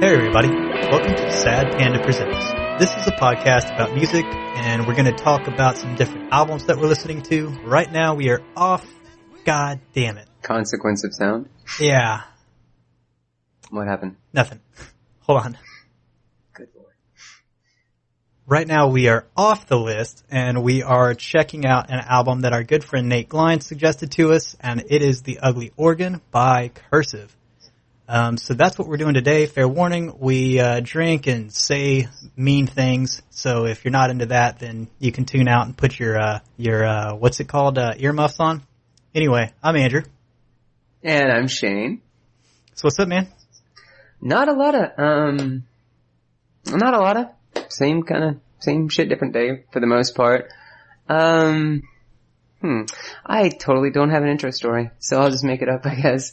Hey everybody, welcome to Sad Panda Presents. This is a podcast about music, and we're going to talk about some different albums that we're listening to. Right now we are off. God damn it. Consequence of sound? Yeah. What happened? Nothing. Hold on. Good lord. Right now we are off the list, and we are checking out an album that our good friend Nate Glines suggested to us, and it is The Ugly Organ by Cursive. So that's what we're doing today. Fair warning, we drink and say mean things. So if you're not into that, then you can tune out and put your what's it called, earmuffs on. Anyway, I'm Andrew. And I'm Shane. So what's up, man? Not a lot of. Same shit, different day for the most part. I totally don't have an intro story, so I'll just make it up, I guess.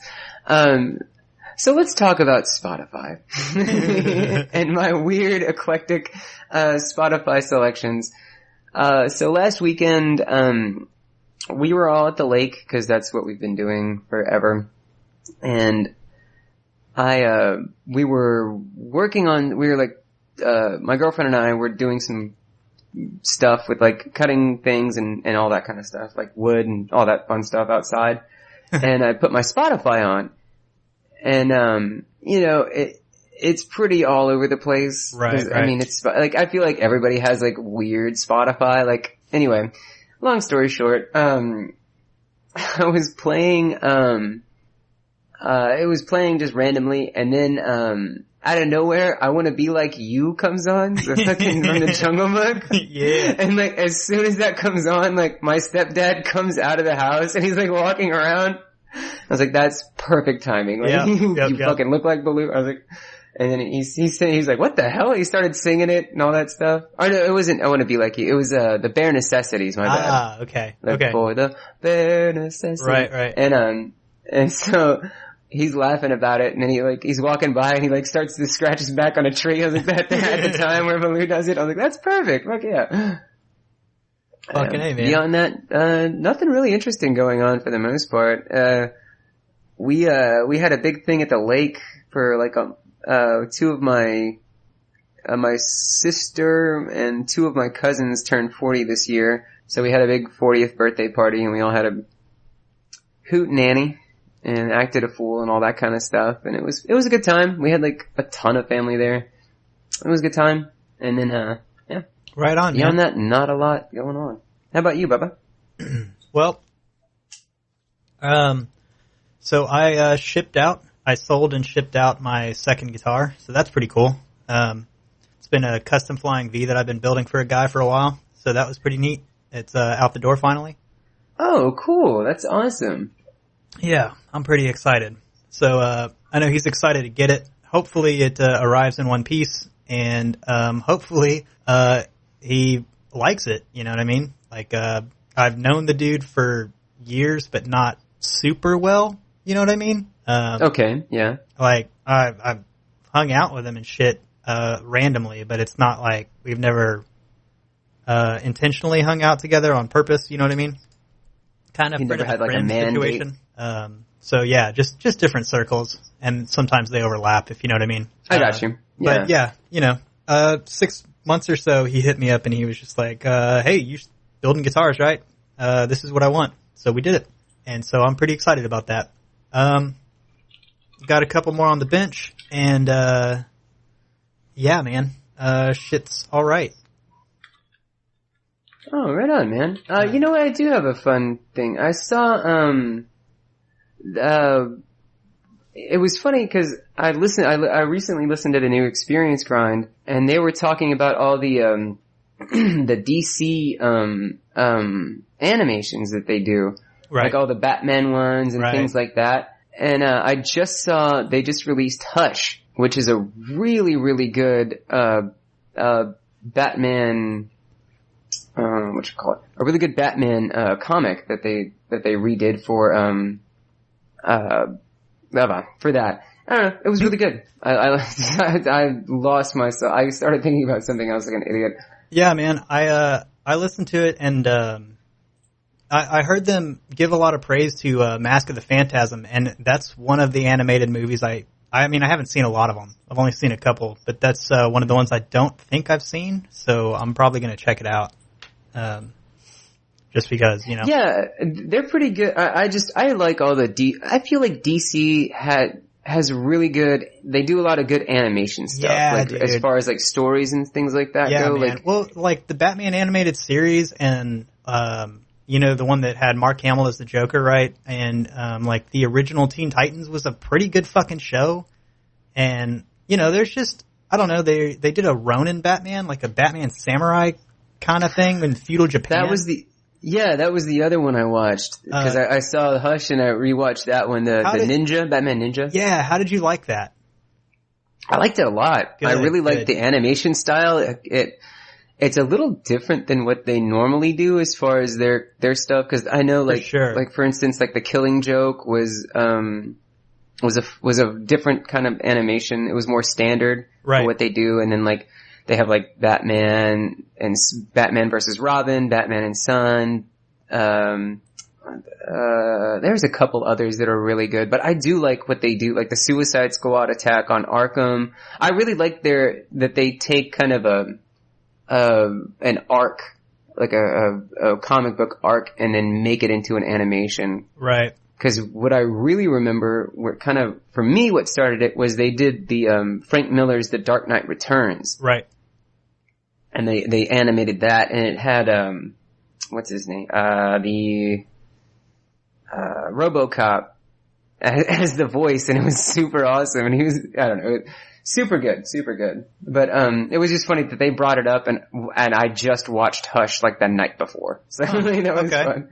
So let's talk about Spotify and my weird eclectic Spotify selections. So last weekend we were all at the lake because that's what we've been doing forever, and we were my girlfriend and I were doing some stuff with like cutting things and all that kind of stuff, like wood and all that fun stuff outside. And I put my Spotify on. And, it's pretty all over the place. Right. I mean, it's like, I feel like everybody has like weird Spotify. Like, anyway, long story short, I was playing, it was playing just randomly, and then, out of nowhere, I Want to Be Like You comes on, the fucking from the Jungle Book. Yeah. And like, as soon as that comes on, like, my stepdad comes out of the house and he's like walking around. I was like, that's perfect timing. Like, you fucking look like Baloo. I was like, and then he's like, what the hell? He started singing it and all that stuff. Oh no, it wasn't I Want to Be Like You. It was, the Bare Necessities, my bad. Ah, okay. Like, okay. For the bare necessities. Right. And so he's laughing about it, and then he's walking by and he like starts to scratch his back on a tree. I was like, that at the time where Baloo does it, I was like, that's perfect. Fuck yeah. Fucking A, man. Beyond that, nothing really interesting going on for the most part. We had a big thing at the lake for like, two of my sister and two of my cousins turned 40 this year. So we had a big 40th birthday party, and we all had a hoot nanny and acted a fool and all that kind of stuff. And it was a good time. We had like a ton of family there. It was a good time. And then, yeah. Right on, Beyond man. that, not a lot going on. How about you, Bubba? Well, so I sold and shipped out my second guitar, so that's pretty cool. It's been a custom flying V that I've been building for a guy for a while, so that was pretty neat. It's out the door finally. Oh, cool. That's awesome. Yeah, I'm pretty excited. So I know he's excited to get it. Hopefully it arrives in one piece, and hopefully he likes it, you know what I mean? Like, I've known the dude for years, but not super well, you know what I mean? Okay, yeah. Like, I've hung out with him and shit, randomly, but it's not like we've never, intentionally hung out together on purpose, you know what I mean? Kind of you never had like a man situation. So yeah, just different circles, and sometimes they overlap, if you know what I mean. I got you. Yeah. But yeah, 6 months or so, he hit me up and he was just like, hey, you're building guitars, right? This is what I want. So we did it. And so I'm pretty excited about that. Got a couple more on the bench, and yeah, man, shit's alright. Oh, right on, man. You know what? I do have a fun thing. I saw, it was funny because I recently listened to the new Experience Grind, and they were talking about all the, the DC, animations that they do. Right. Like all the Batman ones and right. things like that. And, I just saw, they just released Hush, which is a really, really good, Batman, what you call it? A really good Batman, comic that they redid for that. I don't know. It was really good. I lost myself. I started thinking about something else like an idiot. Yeah, man. I listened to it, and I heard them give a lot of praise to Mask of the Phantasm, and that's one of the animated movies I I mean, I haven't seen a lot of them. I've only seen a couple, but that's one of the ones I don't think I've seen, so I'm probably going to check it out. Just because, you know. Yeah, they're pretty good. I like all the I feel like DC has really good, they do a lot of good animation stuff. Yeah, like, dude. as far as like stories and things like that Yeah, go. man. Like, well, like the Batman animated series and, you know, the one that had Mark Hamill as the Joker, right? And, like the original Teen Titans was a pretty good fucking show. And, you know, there's just, I don't know, they did a Ronin Batman, like a Batman samurai kind of thing in feudal Japan. that was the other one I watched. Because I saw Hush and I rewatched that one, Batman Ninja. Yeah, how did you like that? I liked it a lot. Good, I really liked good. the animation style. It's a little different than what they normally do as far as their stuff. Cause I know like, sure. like for instance, like the Killing Joke was a different kind of animation. It was more standard Right. for what they do. And then like, they have like Batman and Batman versus Robin, Batman and Son. There's a couple others that are really good, but I do like what they do, like the Suicide Squad attack on Arkham. I really like that they take kind of an arc, like a comic book arc, and then make it into an animation. Right. Because what I really remember, for me, what started it was they did the Frank Miller's The Dark Knight Returns. Right. And they animated that, and it had what's his name? The RoboCop as the voice, and it was super awesome. And he was, I don't know, super good. But it was just funny that they brought it up, and I just watched Hush like the night before, so that was fun.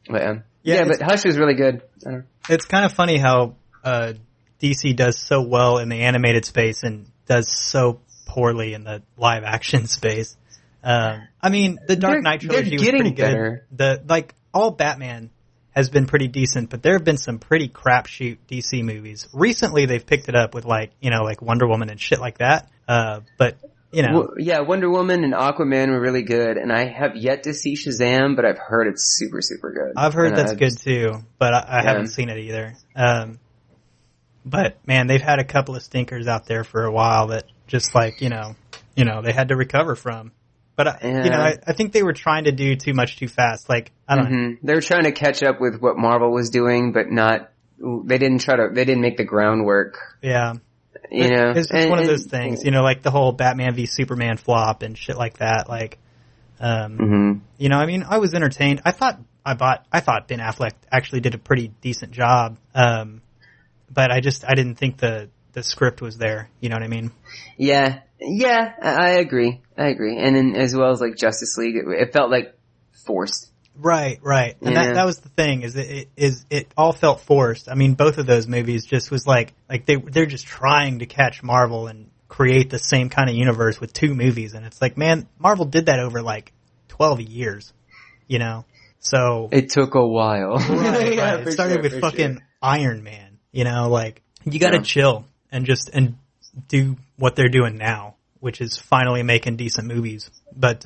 But but Hush was really good. I don't know. It's kind of funny how DC does so well in the animated space and does so poorly in the live action space. I mean, the Dark Knight trilogy was pretty good. Better. All Batman has been pretty decent, but there have been some pretty crapshoot DC movies. Recently, they've picked it up with like Wonder Woman and shit like that. But you know, Wonder Woman and Aquaman were really good, and I have yet to see Shazam, but I've heard it's super, super good. I've heard that's good too, but I haven't seen it either. But man, they've had a couple of stinkers out there for a while that just like, you know, they had to recover from. But I think they were trying to do too much too fast. Like, I don't know. They were trying to catch up with what Marvel was doing, but they didn't make the groundwork. Yeah. You know, it's just one of those things, you know, like the whole Batman v Superman flop and shit like that. Like, you know, I mean, I was entertained. I thought Ben Affleck actually did a pretty decent job. But I didn't think the script was there. You know what I mean? Yeah, I agree. And then as well as like Justice League, it felt like forced. Right. And that was the thing, is it all felt forced. I mean, both of those movies just was like they're just trying to catch Marvel and create the same kind of universe with two movies, and it's like, man, Marvel did that over like 12 years, you know? So it took a while. Right. It started with fucking Iron Man, you know, like you gotta chill and do what they're doing now, which is finally making decent movies. But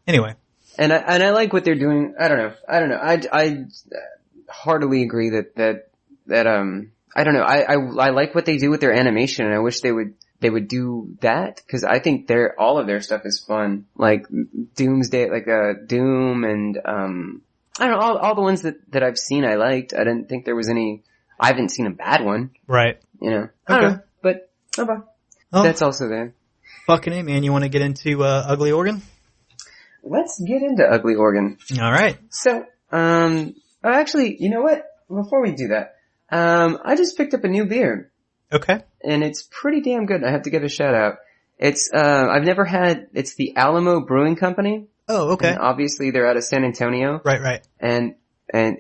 anyway. And I like what they're doing. I don't know. I heartily agree that I don't know. I like what they do with their animation, and I wish they would do that, because I think all of their stuff is fun. Like Doomsday, like Doom, and I don't know, all the ones that I've seen I liked. I didn't think there was any. I haven't seen a bad one. Right. You know. I don't know, but that's also there. Fucking A, man. You want to get into Ugly Organ? Let's get into Ugly Organ. All right. So, actually, you know what? Before we do that, I just picked up a new beer. Okay. And it's pretty damn good. I have to give a shout out. It's, it's the Alamo Brewing Company. Oh, okay. And obviously they're out of San Antonio. Right. And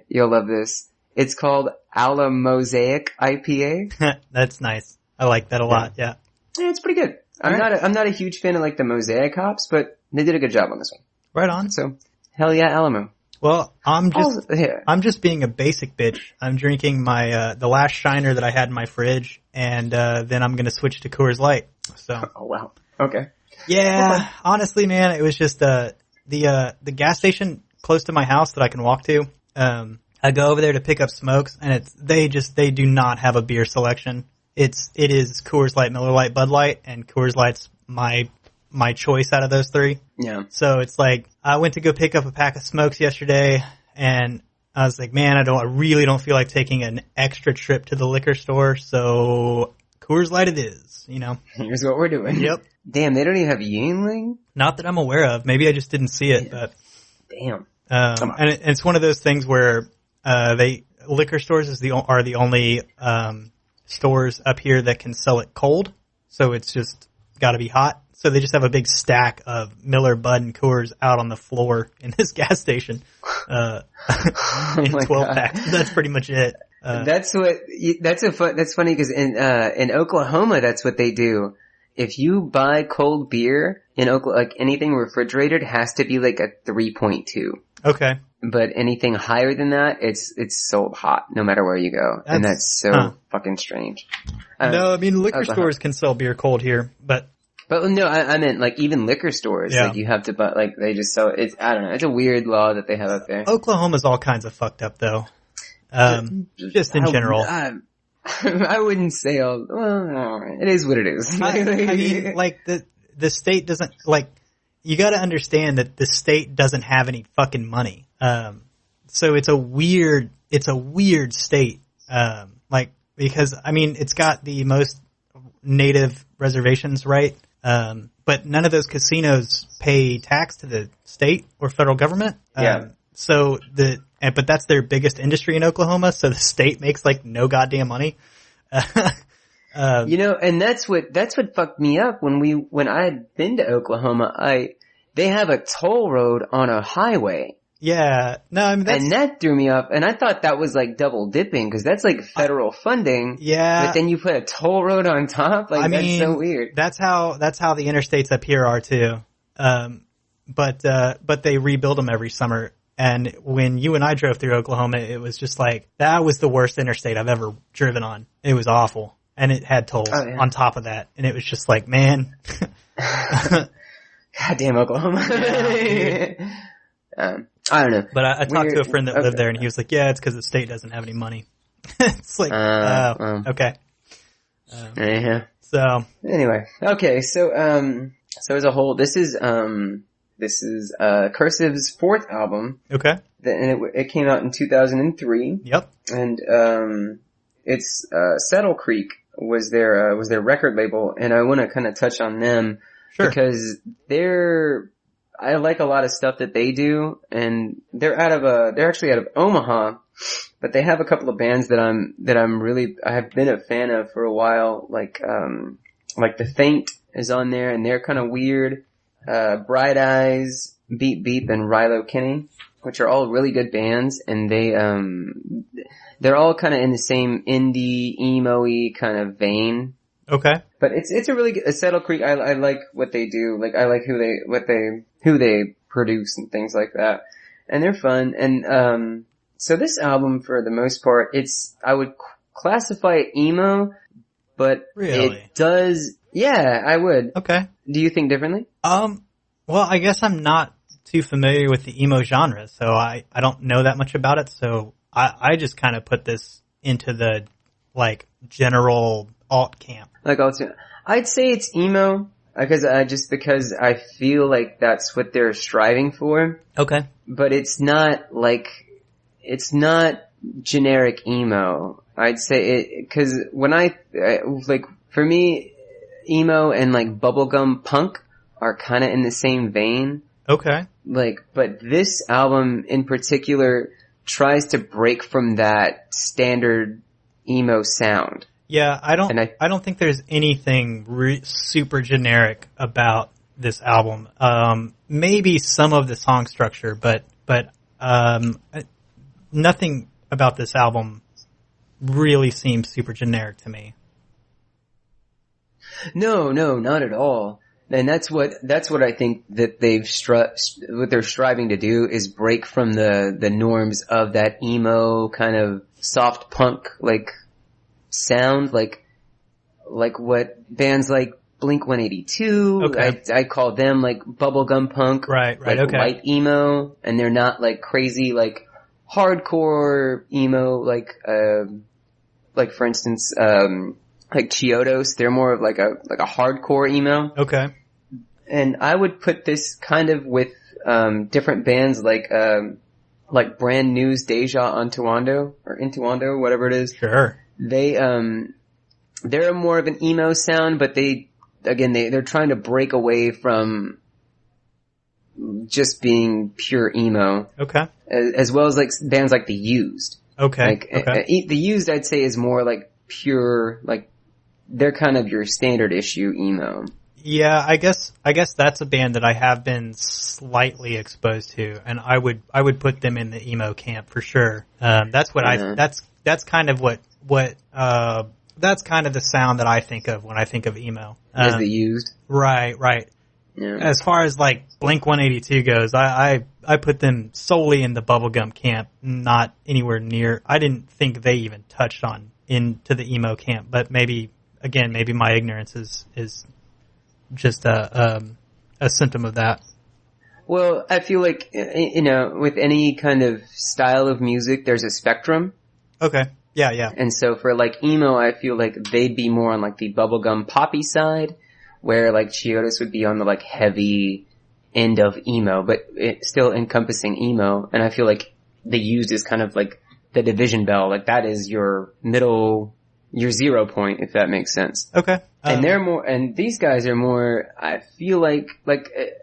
you'll love this. It's called Alamosaic IPA. That's nice. I like that a lot. Yeah. It's pretty good. I'm not a huge fan of like the Mosaic hops, but they did a good job on this one. Right on. So, hell yeah, Alamo. Well, I'm just being a basic bitch. I'm drinking my, the last Shiner that I had in my fridge, and, then I'm gonna switch to Coors Light. So. Oh wow. Okay. Yeah, okay. Honestly, man, it was just, the gas station close to my house that I can walk to. I go over there to pick up smokes, and they do not have a beer selection. it is Coors Light, Miller Lite, Bud Light, and Coors Light's my choice out of those three. Yeah. So it's like, I went to go pick up a pack of smokes yesterday, and I was like, man, I really don't feel like taking an extra trip to the liquor store, so Coors Light it is, you know? Here's what we're doing. Yep. Damn, they don't even have Yingling? Not that I'm aware of. Maybe I just didn't see it, but. Damn. And it's one of those things where, liquor stores are the only, stores up here that can sell it cold. So it's just gotta be hot. So they just have a big stack of Miller, Bud, and Coors out on the floor in this gas station, in 12 packs. That's pretty much it. That's funny because in Oklahoma, that's what they do. If you buy cold beer in Oklahoma, like anything refrigerated has to be like a 3.2. Okay. But anything higher than that, it's sold hot no matter where you go. And that's so fucking strange. No, I mean, liquor stores can sell beer cold here, but no, I meant like even liquor stores, like you have to buy, like they just sell it. I don't know. It's a weird law that they have up there. Oklahoma's all kinds of fucked up though. Just in general. I wouldn't say it is what it is. I mean, like the state doesn't, like, you gotta understand that the state doesn't have any fucking money. So it's a weird state. Like, because, I mean, it's got the most native reservations, right? But none of those casinos pay tax to the state or federal government. But that's their biggest industry in Oklahoma, so the state makes like no goddamn money. And that's what fucked me up when I had been to Oklahoma. They have a toll road on a highway. Yeah, no, I mean and that threw me off, and I thought that was like double dipping because that's like federal funding. Yeah, but then you put a toll road on top. Like, that's so weird. That's how the interstates up here are too. But they rebuild them every summer. And when you and I drove through Oklahoma, it was just like, that was the worst interstate I've ever driven on. It was awful, and it had tolls on top of that, and it was just like, man. Goddamn Oklahoma. I don't know. But I talked to a friend that lived there, and he was like, yeah, it's because the state doesn't have any money. It's like, okay. Yeah. So. Anyway. Okay. So as a whole, this is Cursive's fourth album. Okay. And it came out in 2003. Yep. And, it's, Settle Creek was their record label, and I want to kind of touch on them. Sure. Because I like a lot of stuff that they do, and they're actually out of Omaha, but they have a couple of bands that I have been a fan of for a while, like The Faint is on there, and they're kind of weird. Bright Eyes, Beep Beep, and Rilo Kenny, which are all really good bands, and they're all kind of in the same indie, emo-y kind of vein. Okay. But it's a really good, Settle Creek, I like what they do, like I like who they produce and things like that. And they're fun. And, so this album, for the most part, I would classify it emo, but really? It does, yeah, I would. Okay. Do you think differently? Well, I guess I'm not too familiar with the emo genre, so I don't know that much about it, so I just kind of put this into the, like, general alt camp. Like, I'd say it's emo, because I feel like that's what they're striving for. Okay. But it's not generic emo. I'd say cause for me, emo and like bubblegum punk are kind of in the same vein. Okay. But this album in particular tries to break from that standard emo sound. Yeah, I don't think there's anything super generic about this album. Maybe some of the song structure, but nothing about this album really seems super generic to me. No, not at all. And that's what I think that what they're striving to do is break from the norms of that emo kind of soft punk, like, sound, like what bands like Blink-182, okay. I call them like bubblegum punk. Right, like okay. Light emo, and they're not like crazy, like hardcore emo, like for instance, like Chiodos. They're more of like a hardcore emo. Okay. And I would put this kind of with different bands like Brand New's Deja Intuando or Intuando, whatever it is. Sure. They're more of an emo sound, but they're trying to break away from just being pure emo. Okay. As well as like bands like The Used. Okay. The Used I'd say is more like pure, like they're kind of your standard issue emo. Yeah, I guess that's a band that I have been slightly exposed to, and I would put them in the emo camp for sure. That's what that's kind of what that's kind of the sound that I think of when I think of emo. As The Used. Right. Yeah. As far as like Blink-182 goes, I put them solely in the bubblegum camp, not anywhere near. I didn't think they even touched on into the emo camp, but maybe my ignorance is just a symptom of that. Well, I feel like, with any kind of style of music, there's a spectrum. Okay. Yeah. And so for like emo, I feel like they'd be more on like the bubblegum poppy side, where like Chiodos would be on the like heavy end of emo, but it's still encompassing emo. And I feel like The Used is kind of like the division bell. Like that is your middle, your 0 point, if that makes sense. Okay. And they're more, and these guys are more, I feel like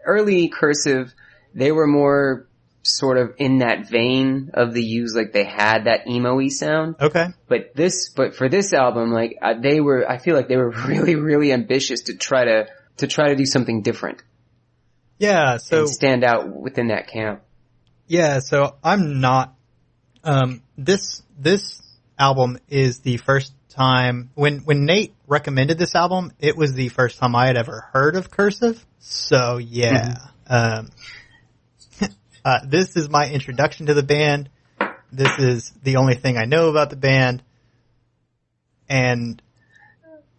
early Cursive, they were more sort of in that vein of The Used, like they had that emo-y sound. Okay. But for this album, like I feel like they were really, really ambitious to try to do something different. Yeah. So and stand out within that camp. Yeah. So I'm not, this album is the first time when Nate recommended this album, it was the first time I had ever heard of Cursive. So yeah, this is my introduction to the band. This is the only thing I know about the band. And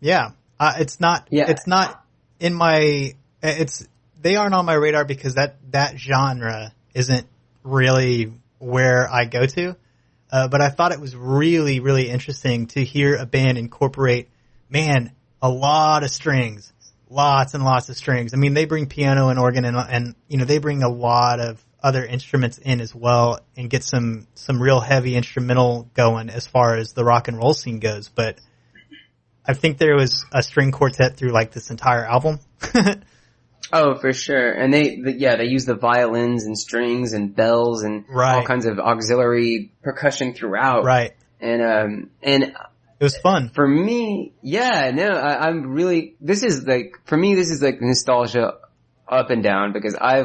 yeah, it's not in my, they aren't on my radar because that genre isn't really where I go to. But I thought it was really, really interesting to hear a band incorporate, a lot of strings, lots and lots of strings. I mean, they bring piano and organ and they bring a lot of other instruments in as well and get some real heavy instrumental going as far as the rock and roll scene goes. But I think there was a string quartet through like this entire album. Oh, for sure. And they use the violins and strings and bells and all kinds of auxiliary percussion throughout. Right. And it was fun. For me, I'm really, this is like nostalgia up and down because I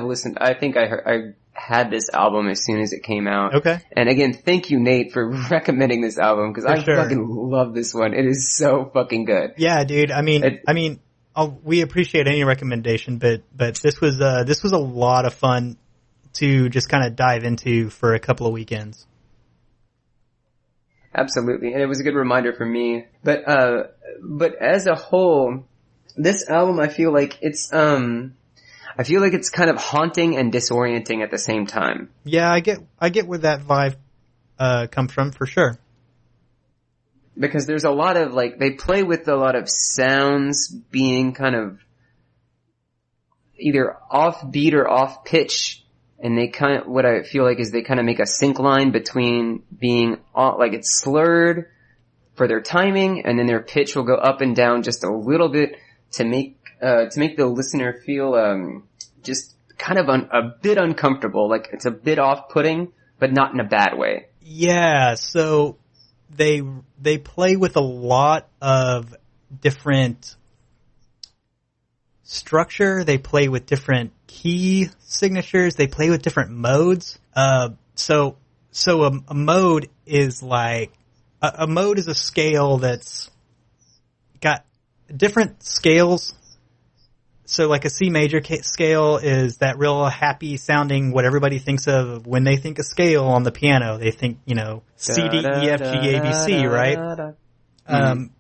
think I had this album as soon as it came out. Okay. And again, thank you, Nate, for recommending this album because I fucking love this one. It is so fucking good. Yeah, dude. We appreciate any recommendation, but this was a lot of fun to just kind of dive into for a couple of weekends. Absolutely, and it was a good reminder for me. But as a whole, this album, I feel like it's kind of haunting and disorienting at the same time. Yeah, I get where that vibe comes from for sure. Because there's a lot of they play with a lot of sounds being kind of either off beat or off pitch, and what I feel like is they kind of make a sync line between being it's slurred for their timing, and then their pitch will go up and down just a little bit to make the listener feel just kind of a bit uncomfortable, like it's a bit off-putting, but not in a bad way. Yeah, so they play with a lot of different structure. They play with different key signatures. They play with different modes. So a mode is like a mode is a scale that's got different scales. So like a C major scale is that real happy sounding what everybody thinks of when they think of scale on the piano. They think, C, D, E, F, G, A, B, C, right?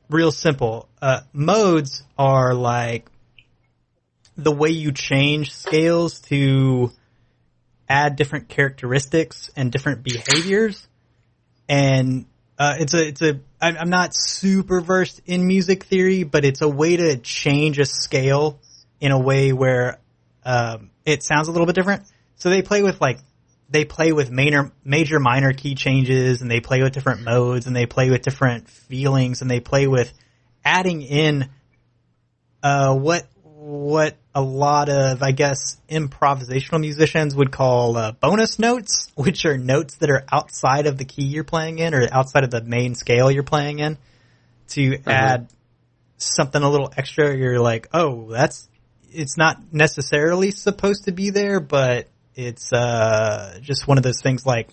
Real simple. Modes are like the way you change scales to add different characteristics and different behaviors. And I'm not super versed in music theory, but it's a way to change a scale in a way where, it sounds a little bit different. So they play with major minor key changes, and they play with different modes, and they play with different feelings, and they play with adding in, what a lot of, I guess, improvisational musicians would call bonus notes, which are notes that are outside of the key you're playing in or outside of the main scale you're playing in, to add something a little extra. You're like, oh, it's not necessarily supposed to be there, but it's just one of those things like,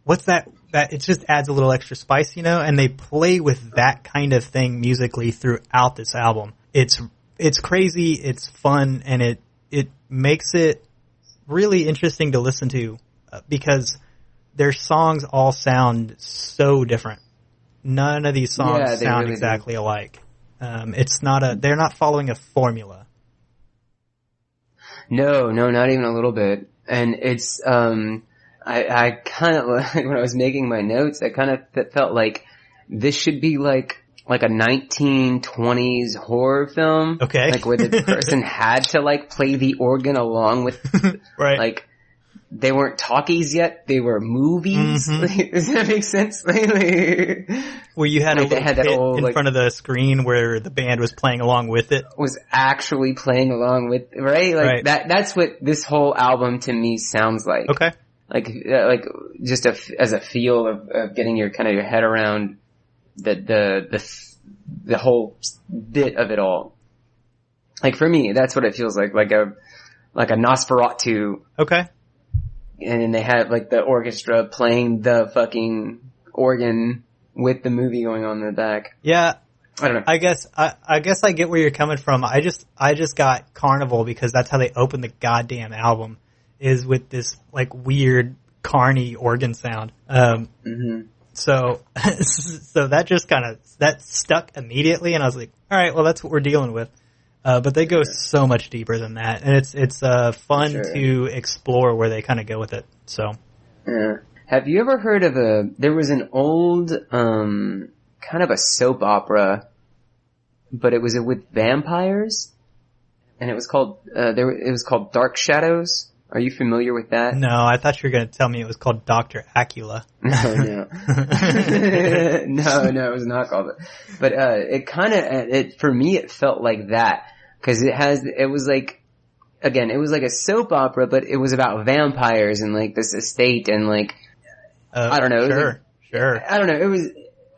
what's that? That it just adds a little extra spice, and they play with that kind of thing musically throughout this album. It's crazy, it's fun, and it makes it really interesting to listen to, because their songs all sound so different. None of these songs sound really exactly alike. They're not following a formula. No, not even a little bit. And it's, I kind of, like, when I was making my notes, I kind of felt like this should be like a 1920s horror film. Okay. Like where the person had to like play the organ along with, right. Like, they weren't talkies yet, they were movies. Mm-hmm. Does that make sense? Where you had like a little pit in front of the screen where the band was playing along with it. Was actually playing along with, right? Like right. That's what this whole album to me sounds like. Okay. Like just as a feel of getting your kind of your head around the whole bit of it all. Like for me, that's what it feels like a Nosferatu. Okay. And then they have like the orchestra playing the fucking organ with the movie going on in the back. Yeah. I don't know. I guess I get where you're coming from. I just got Carnival because that's how they open the goddamn album, is with this like weird carny organ sound. So that just that stuck immediately, and I was like, all right, well, that's what we're dealing with. But they go so much deeper than that, and it's fun to explore where they kind of go with it. So, yeah. Have you ever heard of there was an old, kind of a soap opera, but it was with vampires, and it was called, it was called Dark Shadows. Are you familiar with that? No, I thought you were going to tell me it was called Dr. Acula. No. No, it was not called it. But, for me, it felt like that. Cause it was like a soap opera, but it was about vampires and like this estate and like, I don't know. Sure. I don't know.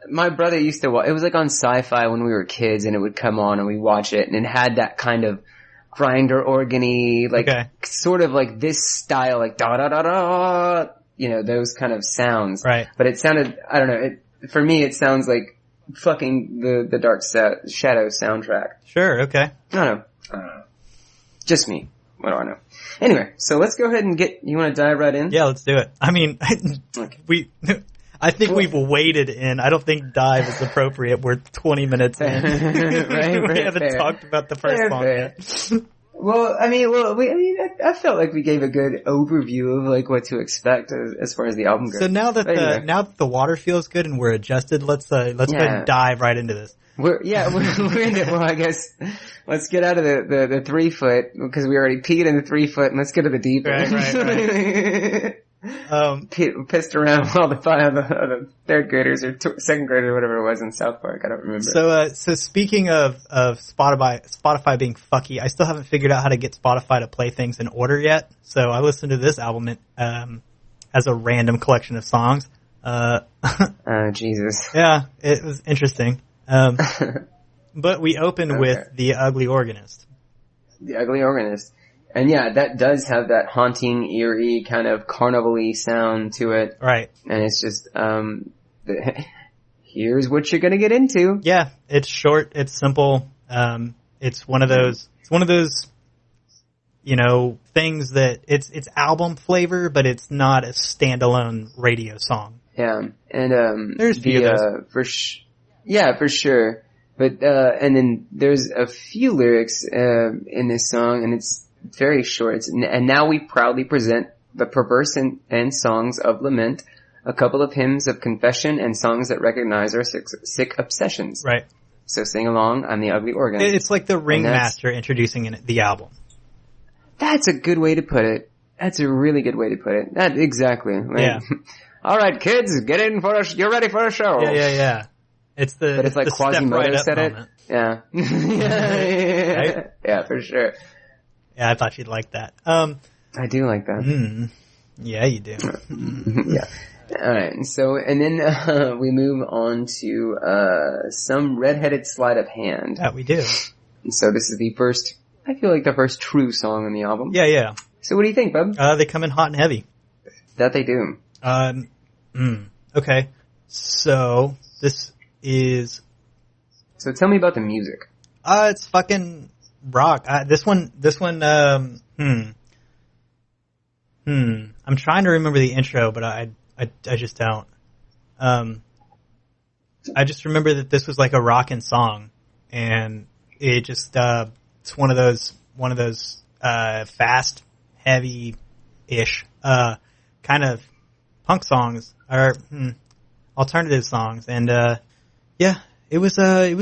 My brother used to watch, it was like on Sci-Fi when we were kids, and it would come on and we watch it, and it had that kind of grinder organy, like sort of like this style, like da da da da, those kind of sounds. Right. But it sounded, I don't know, for me it sounds like fucking the Dark Shadow soundtrack. Sure, okay. I don't know. Just me. What do I know? Anyway, so let's go ahead and you want to dive right in? Yeah, let's do it. I mean, I think we've waded in. I don't think dive is appropriate. We're 20 minutes in. We haven't talked about the first song yet. Well, I felt like we gave a good overview of like what to expect as far as the album goes. So now that the water feels good and we're adjusted, let's go ahead and dive right into this. We're in it. Well, I guess let's get out of the 3 foot, because we already peed in the 3 foot, and let's get to the deep end. Right. Pissed around with all the third graders or second graders or whatever it was in South Park. I don't remember. So speaking of Spotify being fucky, I still haven't figured out how to get Spotify to play things in order yet. So I listened to this album as a random collection of songs. Jesus. Yeah, it was interesting. But we opened with The Ugly Organist. The Ugly Organist. And yeah, that does have that haunting, eerie, kind of carnival-y sound to it. Right. And it's just, here's what you're gonna get into. Yeah, it's short, it's simple, it's one of those, things that it's album flavor, but it's not a standalone radio song. Yeah, and, there's for sure. But, and then there's a few lyrics, in this song, and it's very short. And now we proudly present the perverse and songs of lament, a couple of hymns of confession and songs that recognize our sick obsessions. Right. So sing along on the ugly organ. It's like the ringmaster introducing the album. That's a good way to put it. That's a really good way to put it. That exactly. Like, Yeah. All right, kids, get in for you're ready for a show. Yeah. It's like Quasimodo said it. Moment. Yeah. Right? Yeah, for sure. Yeah, I thought you'd like that. I do like that. Yeah, you do. Yeah. Alright, and then we move on to Some Redheaded Sleight of Hand. That we do. And so this is the first true song on the album. Yeah. So what do you think, bub? They come in hot and heavy. That they do. Okay. So, this is... So tell me about the music. It's fucking rock. This one, I'm trying to remember the intro, but I just don't. I just remember that this was like a rockin' song, and it just, it's one of those, fast, heavy-ish, kind of punk songs, or, alternative songs, and, yeah, it was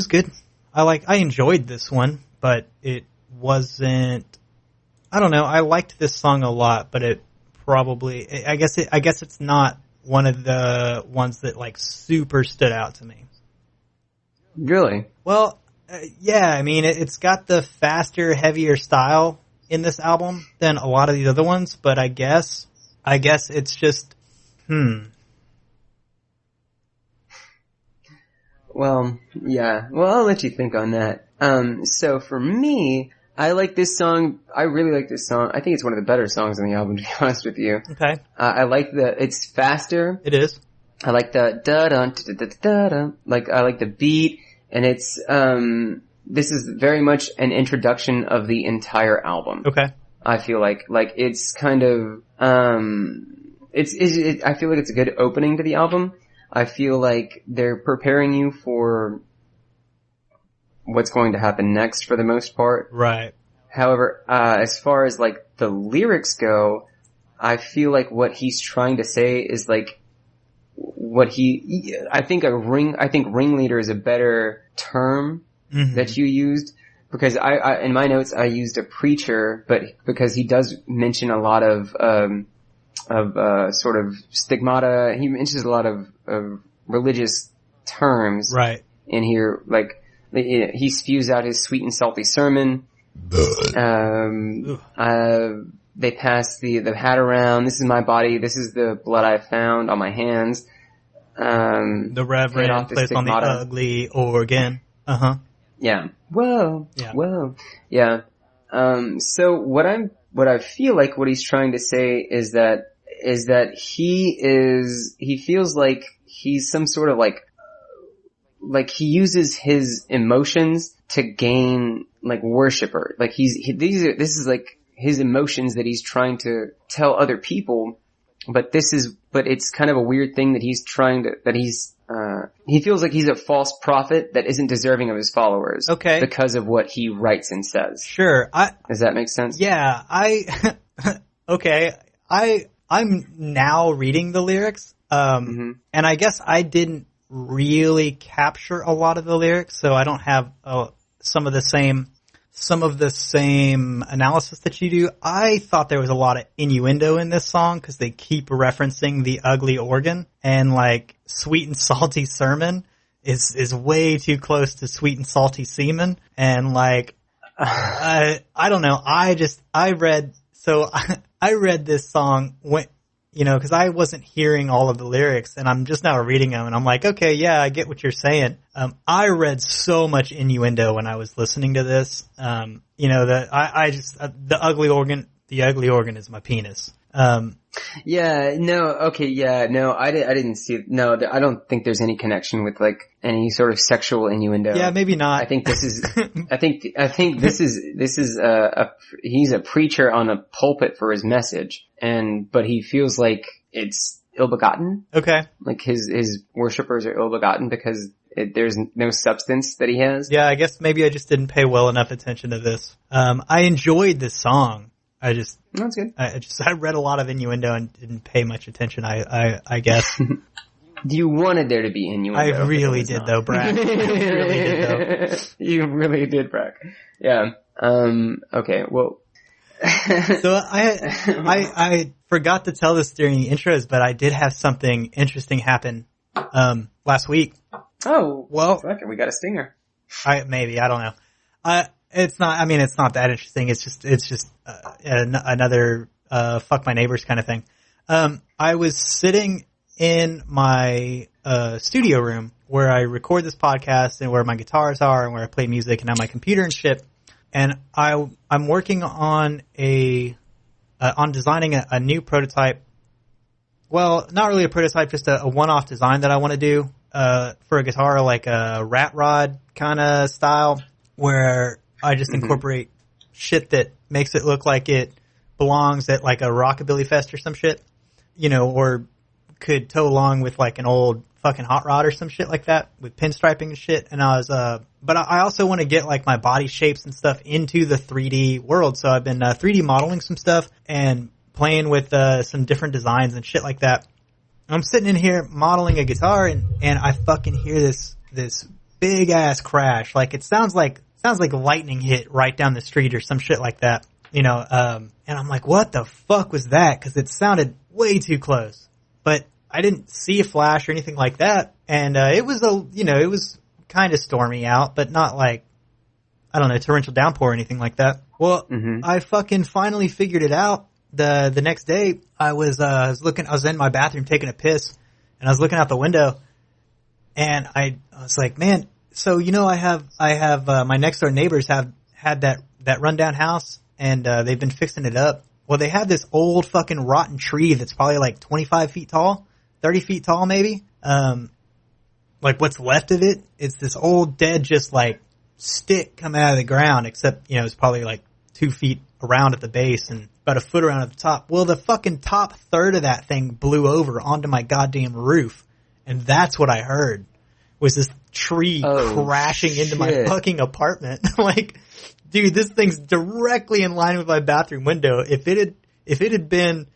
good. I enjoyed this one, but it wasn't, I don't know, I liked this song a lot, but it probably, I guess it's not one of the ones that like super stood out to me. Really? Well, yeah, I mean, it's got the faster, heavier style in this album than a lot of the other ones, but I guess it's just, Well, yeah. Well, I'll let you think on that. So for me, I like this song. I really like this song. I think it's one of the better songs on the album, to be honest with you. Okay. I like it's faster. It is. I like the da-dun, da-da-da-da. Like, I like the beat, and it's, this is very much an introduction of the entire album. Okay. I feel like it's kind of, I feel like it's a good opening to the album. I feel like they're preparing you for what's going to happen next for the most part. Right. However, as far as like the lyrics go, I feel like what he's trying to say is like I think ringleader is a better term that you used, because I in my notes I used a preacher, but because he does mention a lot of sort of stigmata, he mentions a lot of religious terms. Right. In here, like, he spews out his sweet and salty sermon. They pass the hat around. This is my body. This is the blood I found on my hands. The Reverend plays on the ugly organ. Yeah. Whoa. Yeah. Whoa. Yeah. So what I feel like what he's trying to say is that he feels like he's some sort of like he uses his emotions to gain like worshiper. Like this is like his emotions that he's trying to tell other people, but it's kind of a weird thing that he feels like he's a false prophet that isn't deserving of his followers. Okay. Because of what he writes and says. Sure. Does that make sense? Yeah, okay. I'm now reading the lyrics, and I guess I didn't really capture a lot of the lyrics, so I don't have some of the same analysis that you do. I thought there was a lot of innuendo in this song because they keep referencing the ugly organ, and like sweet and salty sermon is way too close to sweet and salty semen, and like I don't know. I read this song when, because I wasn't hearing all of the lyrics, and I'm just now reading them, and I'm like, okay, yeah, I get what you're saying. I read so much innuendo when I was listening to this. The ugly organ is my penis. Yeah, no, okay, yeah, no, I didn't see, no, I don't think there's any connection with like any sort of sexual innuendo. Yeah, maybe not. I think this is, he's a preacher on a pulpit for his message, but he feels like it's ill-begotten. Okay. Like his worshippers are ill-begotten because there's no substance that he has. Yeah, I guess maybe I just didn't pay well enough attention to this. I enjoyed this song. That's good. I read a lot of innuendo and didn't pay much attention. I guess. You wanted there to be innuendo. I really did though, Brack. I really did though. You really did, Brack. Yeah. Okay. Well. So I forgot to tell this during the intros, but I did have something interesting happen last week. Oh, well, fuck it, we got a stinger. I don't know. It's not that interesting. It's just another fuck my neighbors kind of thing. I was sitting in my studio room where I record this podcast and where my guitars are and where I play music and on my computer and shit. And I'm working on on designing a new prototype. Well, not really a prototype, just a one-off design that I want to do for a guitar, like a rat rod kind of style, where I just incorporate shit that makes it look like it belongs at like a rockabilly fest or some shit, or could tow along with like an old fucking hot rod or some shit like that with pinstriping and shit. And but I also want to get like my body shapes and stuff into the 3D world. So I've been 3D modeling some stuff and playing with some different designs and shit like that. I'm sitting in here modeling a guitar and I fucking hear this big ass crash. Like it sounds like lightning hit right down the street or some shit like that, and I'm like, what the fuck was that? Cause it sounded way too close, but I didn't see a flash or anything like that. And, it was kind of stormy out, but not like, I don't know, torrential downpour or anything like that. Well, I fucking finally figured it out. The next day I was in my bathroom taking a piss and I was looking out the window and I was like, man, so, I have my next door neighbors had that rundown house and, they've been fixing it up. Well, they have this old fucking rotten tree that's probably like 25 feet tall, 30 feet tall maybe. Like what's left of it, it's this old dead just like stick coming out of the ground, except, it's probably like 2 feet around at the base and about a foot around at the top. Well, the fucking top third of that thing blew over onto my goddamn roof. And that's what I heard, was this tree crashing into my fucking apartment. Like, dude, this thing's directly in line with my bathroom window. If it had been,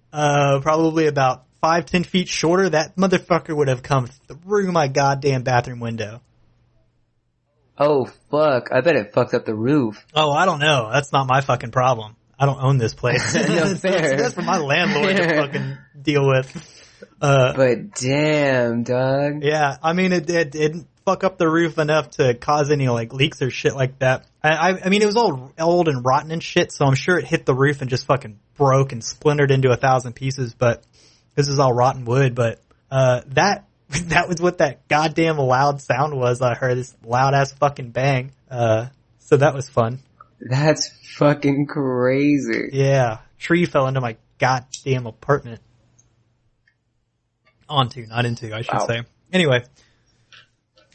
probably about 5-10 feet shorter, that motherfucker would have come through my goddamn bathroom window. Oh, fuck. I bet it fucked up the roof. Oh, I don't know. That's not my fucking problem. I don't own this place. No, fair. That's for my landlord to fucking deal with. But damn, dog. Yeah, I mean, it didn't fuck up the roof enough to cause any, like, leaks or shit like that. I mean, it was all old and rotten and shit, so I'm sure it hit the roof and just fucking broke and splintered into 1,000 pieces, but this is all rotten wood. But that was what that goddamn loud sound was. I heard this loud-ass fucking bang. So that was fun. That's fucking crazy. Yeah. Tree fell into my goddamn apartment. Not into, I should say. Anyway.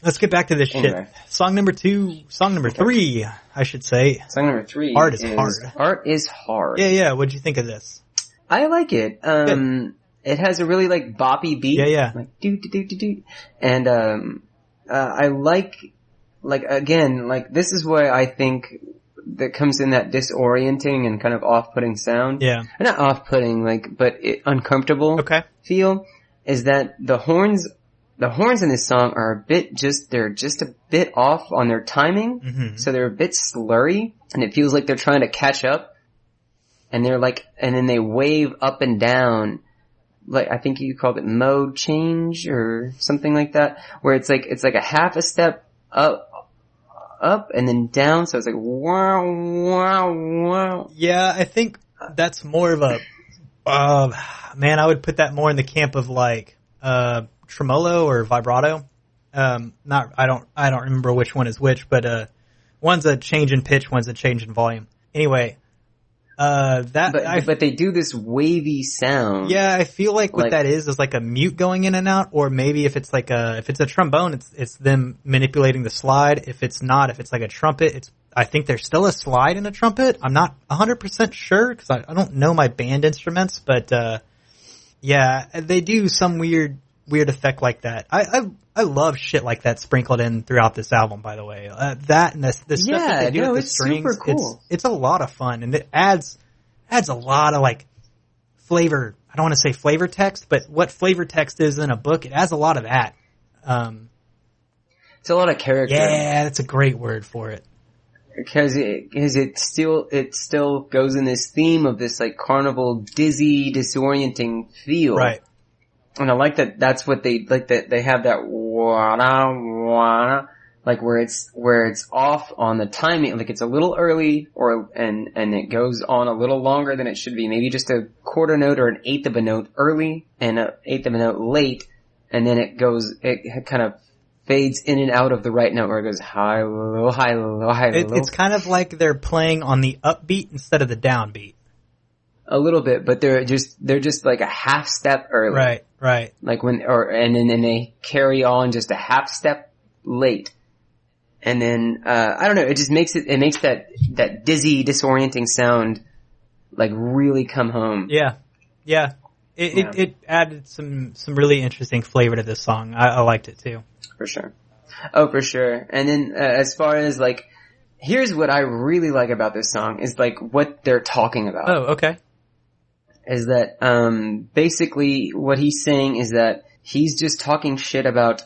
Let's get back to this shit. Song number 3, I should say. Song number 3 Art is hard. Art is hard. Yeah. What'd you think of this? I like it. It has a really like boppy beat. Yeah. Like do do do do do. And I like again, like this is why I think that comes in that disorienting and kind of off-putting sound. Yeah. Not off-putting, but uncomfortable feel, is that the horns in this song are they're just a bit off on their timing. Mm-hmm. So they're a bit slurry and it feels like they're trying to catch up. And they're like, and then they wave up and down. Like, I think you called it mode change or something like that, where it's like a half a step up and then down. So it's like, wow, wow, wow. Yeah, I think that's more of a, man, I would put that more in the camp of like, tremolo or vibrato. I don't remember which one is which, but, one's a change in pitch, one's a change in volume. Anyway, but they do this wavy sound. Yeah, I feel like what that is like a mute going in and out, or maybe if it's a trombone, it's them manipulating the slide. If it's like a trumpet, I think there's still a slide in a trumpet. I'm not 100% sure because I don't know my band instruments, but yeah, they do some weird effect like that. I love shit like that sprinkled in throughout this album, by the way. That and the stuff that they do with the strings, super cool. It's a lot of fun, and it adds adds a lot of like flavor. I don't want to say flavor text, but what flavor text is in a book, it has a lot of that. It's a lot of character. Yeah, that's a great word for it. Because it still goes in this theme of this like carnival, dizzy, disorienting feel. Right. And I like that that's what they, like that they have that wana, like where it's off on the timing, like it's a little early and it goes on a little longer than it should be. Maybe just a quarter note or an eighth of a note early and an eighth of a note late. And then it kind of fades in and out of the right note where it goes high, low, high, low, high, low. It's kind of like they're playing on the upbeat instead of the downbeat. A little bit, but they're just like a half step early. Right. Like and then they carry on just a half step late. And then, I don't know, it makes that dizzy, disorienting sound, like really come home. Yeah. It added some really interesting flavor to this song. I liked it too. For sure. Oh, for sure. And then, as far as like, here's what I really like about this song is like what they're talking about. Oh, okay. Is that, basically what he's saying is that he's just talking shit about,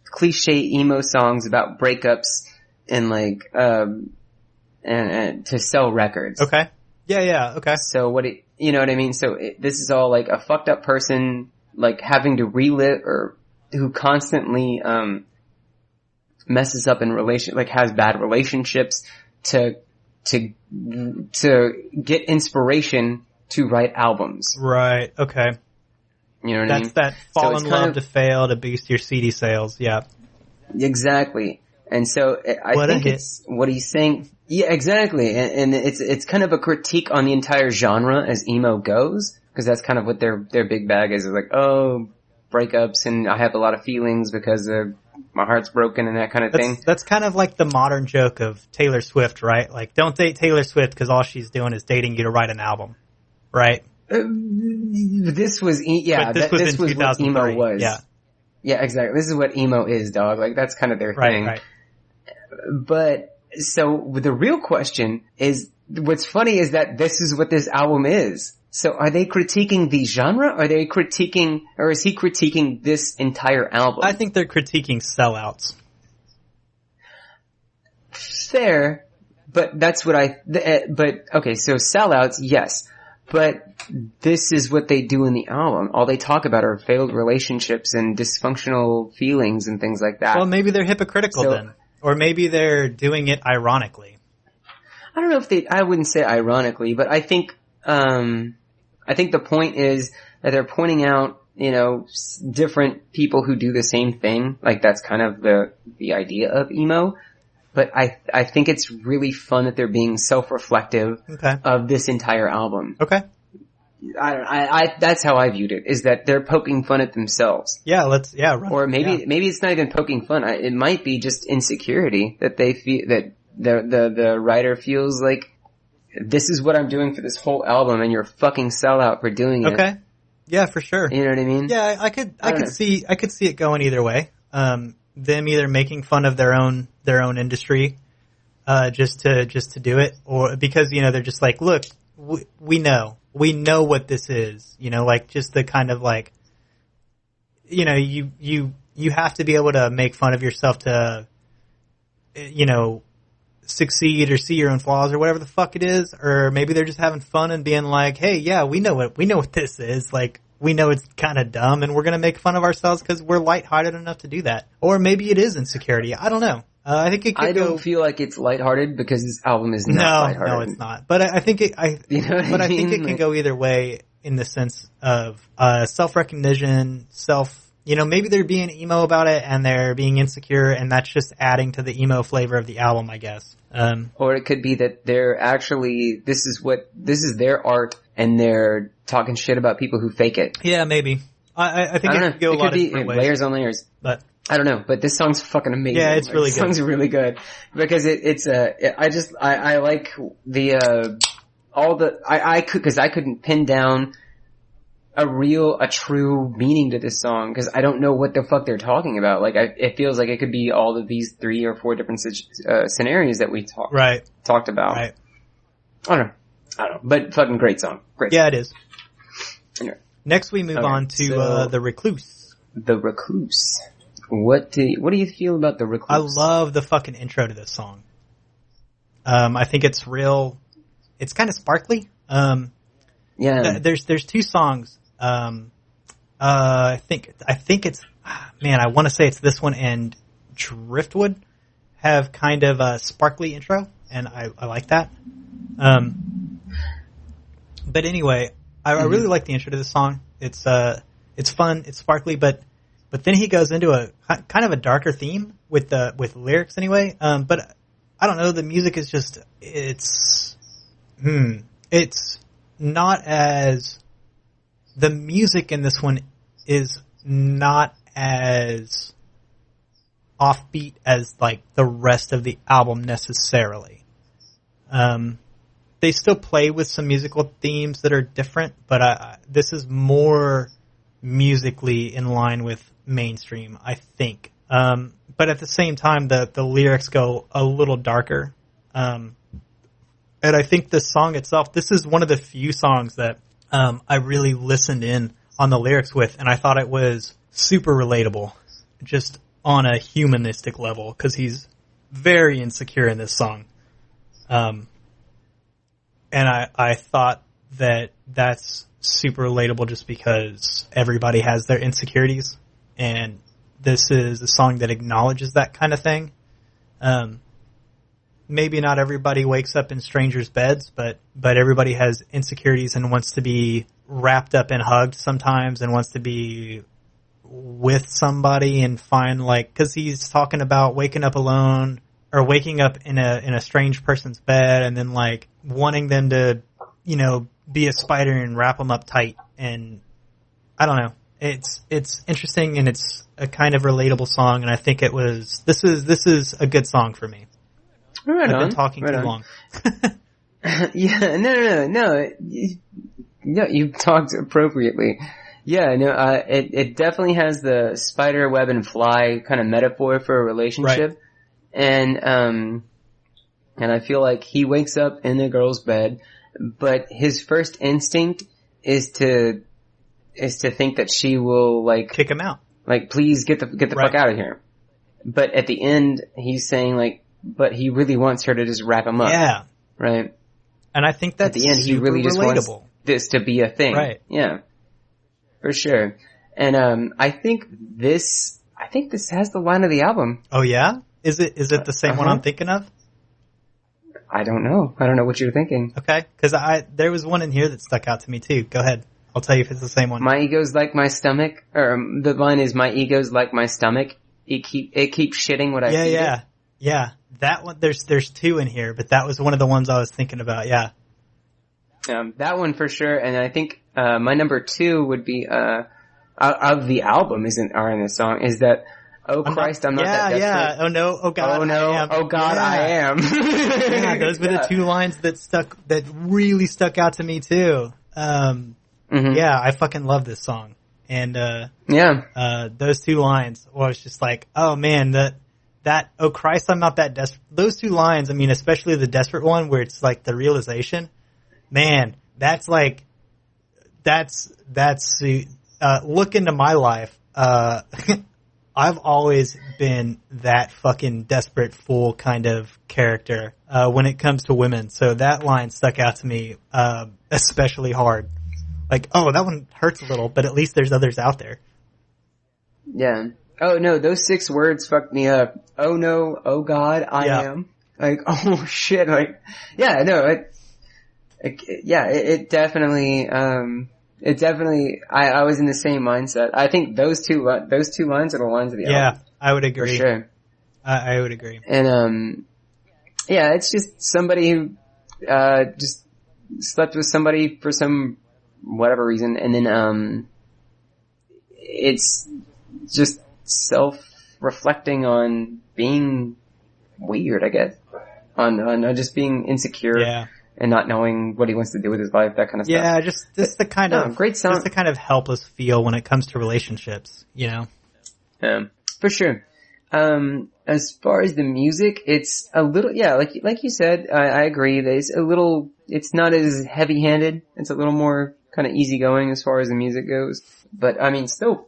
cliche emo songs about breakups and like, and to sell records. Okay. Yeah, okay. So you know what I mean? So this is all like a fucked up person, like having to relive or who constantly, messes up in like has bad relationships to get inspiration to write albums. Right, okay. You know what I mean? That's that fall in love to fail to boost your CD sales, yeah. Exactly. And so I think it's what he's saying. Yeah, exactly. And it's kind of a critique on the entire genre as emo goes, because that's kind of what their big bag is. It's like, oh, breakups and I have a lot of feelings because my heart's broken and that kind of thing. That's kind of like the modern joke of Taylor Swift, right? Like, don't date Taylor Swift because all she's doing is dating you to write an album, right? This was what emo was. Yeah, exactly. This is what emo is, dog. Like, that's kind of their thing. Right. But, so, the real question is, what's funny is that this is what this album is. So, are they critiquing the genre? Or is he critiquing this entire album? I think they're critiquing sellouts. Fair, but that's what okay, so sellouts, yes. But this is what they do in the album. All they talk about are failed relationships and dysfunctional feelings and things like that. Well, maybe they're hypocritical then. Or maybe they're doing it ironically. I don't know if I wouldn't say ironically, but I think the point is that they're pointing out, different people who do the same thing. Like that's kind of the idea of emo. But I think it's really fun that they're being self-reflective of this entire album. Okay. That's how I viewed it, is that they're poking fun at themselves. Yeah, or maybe it's not even poking fun. It might be just insecurity that they feel, that the writer feels like, this is what I'm doing for this whole album and you're fucking sellout for doing it. Okay. Yeah, for sure. You know what I mean? Yeah, I could see it going either way. Them either making fun of their own industry, just to do it, or because, they're just like, look, we know what this is, like just the kind of like, you have to be able to make fun of yourself to, succeed or see your own flaws or whatever the fuck it is. Or maybe they're just having fun and being like, hey, yeah, we know what this is. Like, we know it's kind of dumb and we're going to make fun of ourselves because we're lighthearted enough to do that. Or maybe it is insecurity. I don't know. I think it could I don't feel like it's lighthearted because this album is not lighthearted. No, it's not. But I think it I think it can go either way in the sense of self-recognition, maybe they're being emo about it and they're being insecure and that's just adding to the emo flavor of the album, I guess. Or it could be that they're actually, this is their art and they're talking shit about people who fake it. Yeah, maybe. I think it could go a lot of different ways. Layers on layers. But I don't know, but this song's fucking amazing. Yeah, it's really good. This song's really good. Because I like cause I couldn't pin down a true meaning to this song, cause I don't know what the fuck they're talking about. Like, it feels like it could be all of these 3 or 4 different scenarios that we talked about. Right. I don't know. I don't know, but fucking great song. Great. Yeah, it is. Anyway. Next, we move on to The Recluse. The Recluse. What do you feel about The Recluse? I love the fucking intro to this song. I think it's real. It's kind of sparkly. Yeah. There's two songs. I think it's, man, I want to say it's this one and Driftwood have kind of a sparkly intro, and I like that. But anyway, I really like the intro to this song. It's fun, it's sparkly, but then he goes into a kind of a darker theme with lyrics anyway. But I don't know, the music is just, it's not as, the music in this one is not as offbeat as like the rest of the album necessarily. They still play with some musical themes that are different, but this is more musically in line with mainstream, I think. But at the same time, the lyrics go a little darker. And I think the song itself, this is one of the few songs that I really listened in on the lyrics with, and I thought it was super relatable, just on a humanistic level, because he's very insecure in this song. And I thought that that's super relatable just because everybody has their insecurities, and this is a song that acknowledges that kind of thing. Maybe not everybody wakes up in strangers' beds, but everybody has insecurities and wants to be wrapped up and hugged sometimes, and wants to be with somebody and find, like, because he's talking about waking up alone or waking up in a strange person's bed and then like wanting them to, you know, be a spider and wrap them up tight. And I don't know. It's interesting, and it's a kind of relatable song, and I think this is a good song for me. Right I've on. been talking right too on. long. Yeah, no. You talked appropriately. Yeah, no, it definitely has the spider web and fly kind of metaphor for a relationship. Right. And I feel like he wakes up in a girl's bed, but his first instinct is to think that she will like Kick him out. Like, please get the Right. fuck out of here. But at the end, he's saying like, but he really wants her to just wrap him up. Yeah. Right. And I think that's At the end, he super really just wants relatable. this to be a thing. Right. Yeah. For sure. And I think this has the line of the album. Oh yeah? Is it the same one I'm thinking of? I don't know. I don't know what you're thinking. Okay, because there was one in here that stuck out to me too. Go ahead. I'll tell you if it's the same one. My ego's like my stomach, or the line is, my ego's like my stomach. It keeps shitting what I feed it. Yeah. That one, there's two in here, but that was one of the ones I was thinking about. Yeah. That one for sure. And I think, my number 2 would be, of the album are in this song, is that, oh Christ, I'm not that desperate. Yeah. Oh no. Oh God. Oh no. I am. Oh God, yeah. I am. Yeah, those were the two lines that really stuck out to me too. Yeah, I fucking love this song. And, those two lines was just like, oh man, that, oh Christ, I'm not that desperate. Those two lines, I mean, especially the desperate one where it's like the realization, man, that's like, look into my life. I've always been that fucking desperate fool kind of character, when it comes to women. So that line stuck out to me, especially hard. Like, oh, that one hurts a little, but at least there's others out there. Yeah. Oh no, those 6 words fucked me up. Oh no, oh God, I am. Like, oh shit, like, yeah, no, it definitely, I was in the same mindset. I think those two lines are the lines of the album. Yeah, I would agree. For sure. I would agree. And, yeah, it's just somebody who, just slept with somebody for some whatever reason, and then, it's just self-reflecting on being weird, I guess. On just being insecure. Yeah. And not knowing what he wants to do with his life, that kind of stuff. Yeah, just the kind of great song. Just the kind of helpless feel when it comes to relationships, you know. For sure. As far as the music, it's a little, yeah, like you said, I agree. It's not as heavy-handed. It's a little more kind of easygoing as far as the music goes. But I mean, still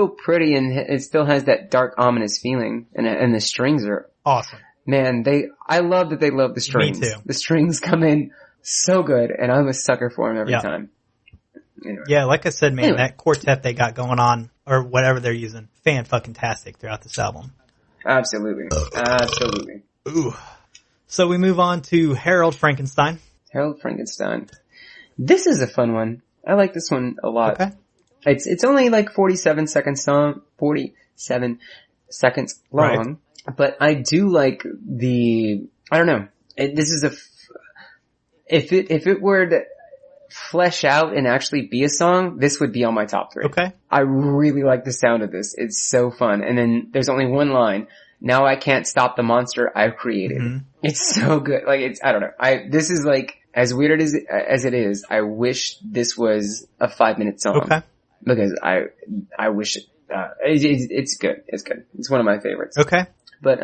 pretty, and it still has that dark, ominous feeling. And the strings are awesome. Man, I love that they love the strings. Me too. The strings come in so good, and I'm a sucker for them every time. Anyway. Yeah, like I said, man, that quartet they got going on, or whatever they're using, fan-fucking-tastic throughout this album. Absolutely. Absolutely. Ooh. So we move on to Harold Frankenstein. Harold Frankenstein. This is a fun one. I like this one a lot. Okay. It's only like 47 seconds long, Right. but I do like I don't know. If it were to flesh out and actually be a song, this would be on my top 3. Okay. I really like the sound of this. It's so fun. And then there's only one line. Now I can't stop the monster I've created. Mm-hmm. It's so good. Like, I don't know. This is like, as weird as it is, I wish this was a 5-minute song. Okay. Because I wish it's good. It's good. It's one of my favorites. Okay. But,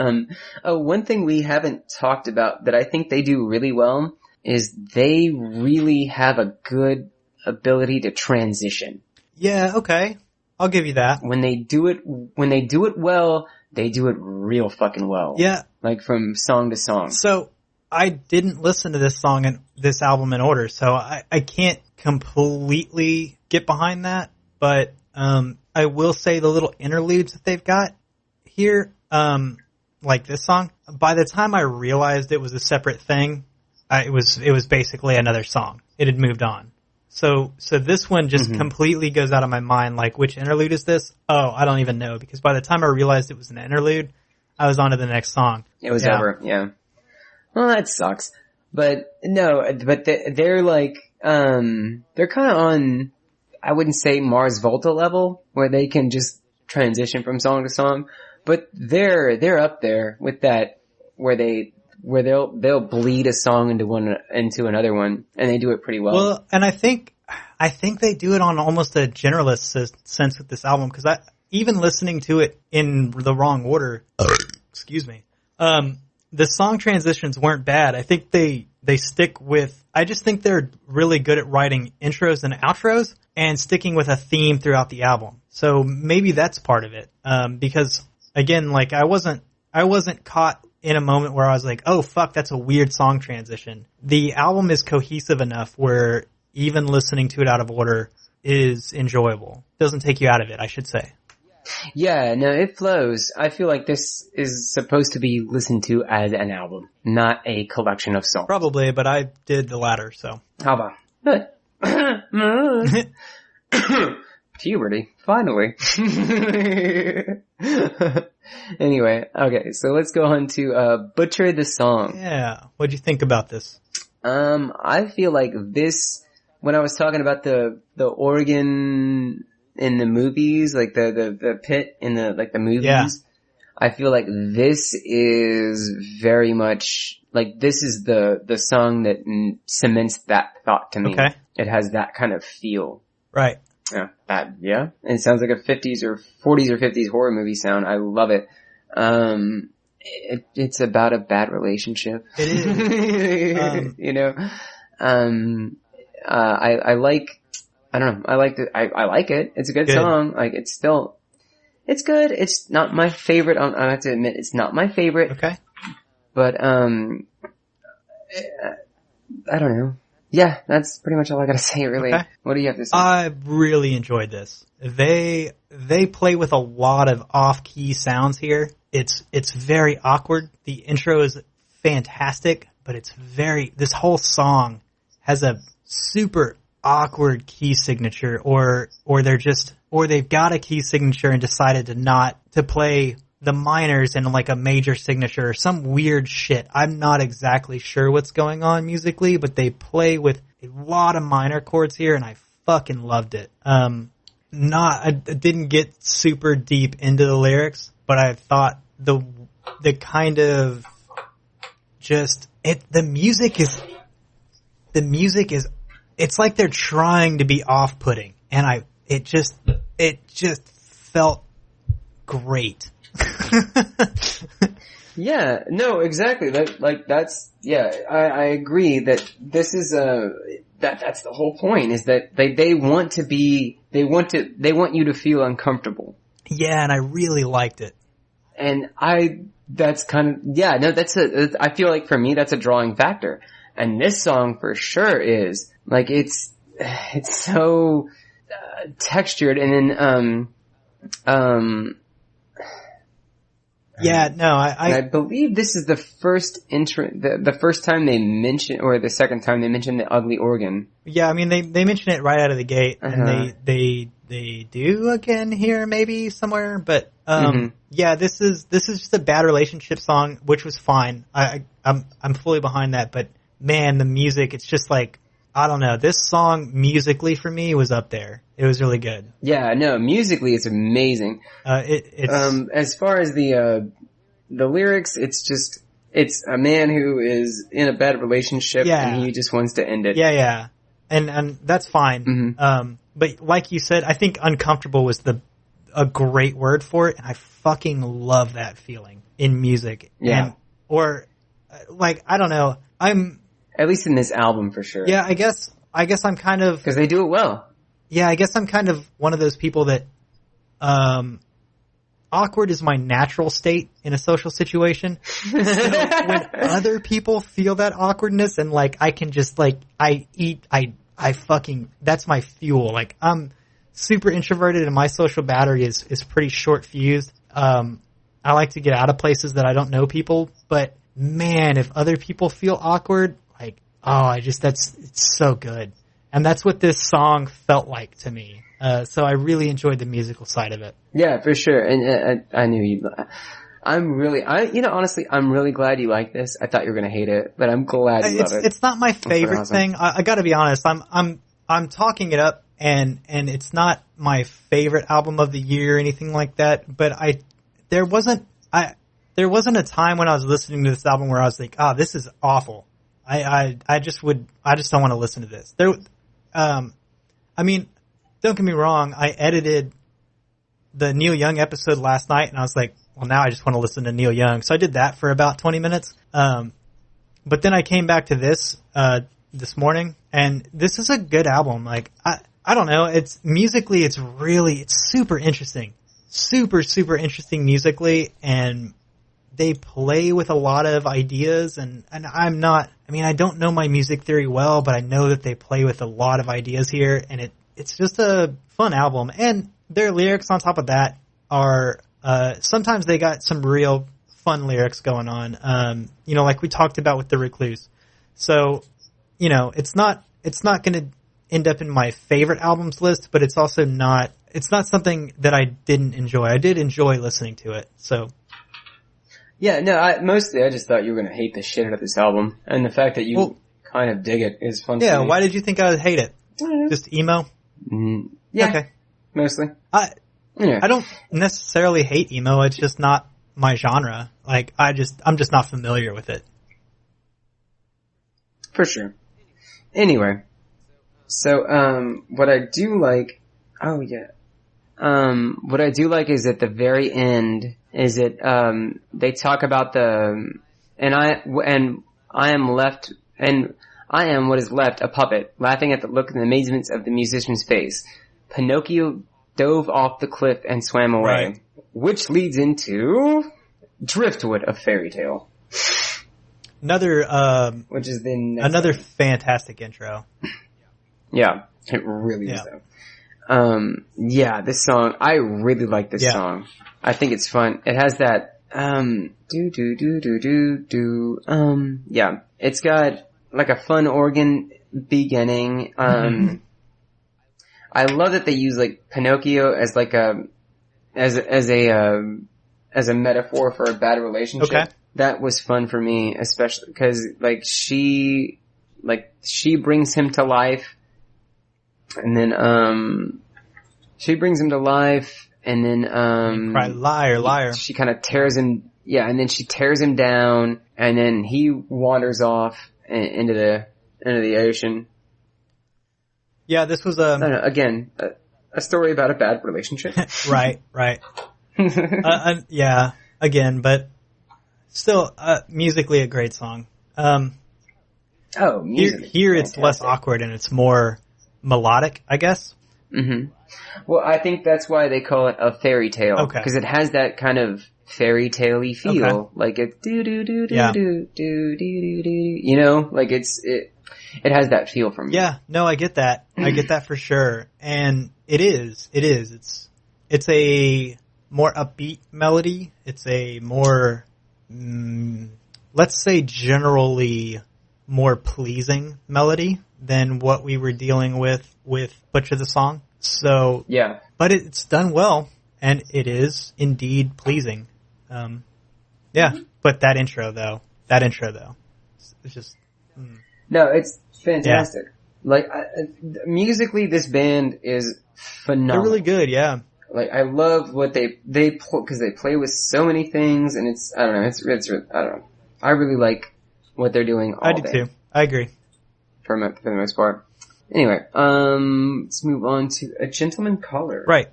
one thing we haven't talked about that I think they do really well is they really have a good ability to transition. Yeah, okay. I'll give you that. When they do it well, they do it real fucking well. Yeah. Like from song to song. So, I didn't listen to this song and this album in order, so I can't completely get behind that, but, I will say the little interludes that they've got here, like this song, by the time I realized it was a separate thing, it was basically another song. It had moved on. So this one just completely goes out of my mind. Like, which interlude is this? Oh, I don't even know, because by the time I realized it was an interlude, I was on to the next song. It was over. Yeah. Well, that sucks. But no, but they're like, they're kind of on, I wouldn't say Mars Volta level, where they can just transition from song to song, but they're up there with that, where they'll bleed a song into another one, and they do it pretty well. Well, and I think they do it on almost a generalist sense with this album, because even listening to it in the wrong order, excuse me, the song transitions weren't bad. I think they stick with, I just think they're really good at writing intros and outros and sticking with a theme throughout the album. So maybe that's part of it. Because again, like I wasn't caught in a moment where I was like, oh fuck, that's a weird song transition. The album is cohesive enough where even listening to it out of order is enjoyable. Doesn't take you out of it, I should say. Yeah, no, it flows. I feel like this is supposed to be listened to as an album, not a collection of songs. Probably, but I did the latter, so. How about? Puberty, finally. Anyway, okay, so let's go on to Butcher the Song. Yeah, what'd you think about this? I feel like this, when I was talking about the organ in the movies, like the pit in the movies, yeah. I feel like this is very much, like this is the song that cements that thought to me. Okay. It has that kind of feel. Right. Yeah. It sounds like a 40s or 50s horror movie sound. I love it. It's about a bad relationship. It is. You know, I like, I don't know, I like it. It's a good song. Like, it's good. It's not my favorite. I have to admit, it's not my favorite. Okay. But, I don't know. Yeah, that's pretty much all I gotta say, really. Okay. What do you have to say? I really enjoyed this. They play with a lot of off-key sounds here. It's very awkward. The intro is fantastic, but this whole song has a super awkward key signature, or they've got a key signature and decided to play the minors in like a major signature or some weird shit. I'm not exactly sure what's going on musically, but they play with a lot of minor chords here, and I fucking loved it. I didn't get super deep into the lyrics, but I thought the kind of just the music is it's like they're trying to be off-putting, and it just felt great. Yeah, no, exactly. I agree that this is that's the whole point, is that they want you to feel uncomfortable. Yeah, and I really liked it. And I feel like for me that's a drawing factor. And this song for sure is, like, it's so textured, and then yeah, no, I believe this is the first the first time they mention, or the second time they mention, the ugly organ. Yeah, I mean they mention it right out of the gate, and they do again here maybe somewhere, but yeah, this is just a bad relationship song, which was fine. I'm fully behind that, but man, the music, it's just like, I don't know, this song musically for me was up there. It was really good. Yeah, no, musically it's amazing. It's as far as the lyrics, it's a man who is in a bad relationship, and he just wants to end it. Yeah. And that's fine. But like you said, I think uncomfortable was a great word for it, and I fucking love that feeling in music. Yeah. I don't know. At least in this album, for sure. Yeah, I guess I'm kind of... Because they do it well. Yeah, I guess I'm kind of one of those people that... awkward is my natural state in a social situation. So when other people feel that awkwardness, and, like, I can just, like, I fucking... That's my fuel. Like, I'm super introverted, and my social battery is pretty short-fused. I like to get out of places that I don't know people, but... Man, if other people feel awkward, like, it's so good. And that's what this song felt like to me. So I really enjoyed the musical side of it. Yeah, for sure. And I knew you'd, honestly, I'm really glad you like this. I thought you were going to hate it, but I'm glad you love it. It's not my favorite thing. I gotta be honest. I'm talking it up, and it's not my favorite album of the year or anything like that, but there wasn't a time when I was listening to this album where I was like, this is awful. I just don't want to listen to this. I mean, don't get me wrong. I edited the Neil Young episode last night, and I was like, well, now I just want to listen to Neil Young. So I did that for about 20 minutes. But then I came back to this morning, and this is a good album. Like, I don't know. It's musically, it's super interesting. Super, super interesting musically, and they play with a lot of ideas, and I don't know my music theory well, but I know that they play with a lot of ideas here, and it's just a fun album. And their lyrics on top of that are, sometimes they got some real fun lyrics going on, like we talked about with The Recluse. So, it's not going to end up in my favorite albums list, but it's also it's not something that I didn't enjoy. I did enjoy listening to it, so... Yeah, no, I just thought you were going to hate the shit out of this album, and the fact that you kind of dig it is fun. Yeah, why did you think I would hate it? Just emo? Yeah, okay, mostly. I don't necessarily hate emo. It's just not my genre. Like, I'm just not familiar with it. For sure. Anyway, so what I do like, what I do like is at the very end is that they talk about I am what is left, a puppet, laughing at the look and amazement of the musician's face. Pinocchio dove off the cliff and swam away, right. Which leads into Driftwood, a fairy tale. Which is another fantastic intro. Yeah, it really is though. This song, I really like this song. I think it's fun. It has that, it's got like a fun organ beginning. I love that they use like Pinocchio as like as a metaphor for a bad relationship. Okay. That was fun for me, especially because she brings him to life, and then she brings him to life, and then cry, liar. She kind of tears him, and then she tears him down, and then he wanders off into the ocean. Yeah, this was a story about a bad relationship. Right. again, but still, musically a great song. Music. Here it's less awkward and it's more melodic, I guess. Mm-hmm. Well, I think that's why they call it a fairy tale. Okay. Because it has that kind of fairy tale-y feel. Okay. Like it's you know, like it has that feel for me. Yeah, no, I get that. I get that for sure. And it is. It's a more upbeat melody. It's a more, let's say generally more pleasing melody than what we were dealing with Butcher the Song. So, yeah. But it's done well, and it is indeed pleasing. Yeah, but that intro though, it's just... No, it's fantastic. Yeah. Like, musically, this band is phenomenal. They're really good, yeah. Like, I love what they because they play with so many things, and it's, I don't know, it's I don't know. I really like what they're doing all day. I do too. I agree. For the most part. Anyway, let's move on to A Gentleman Caller. Right.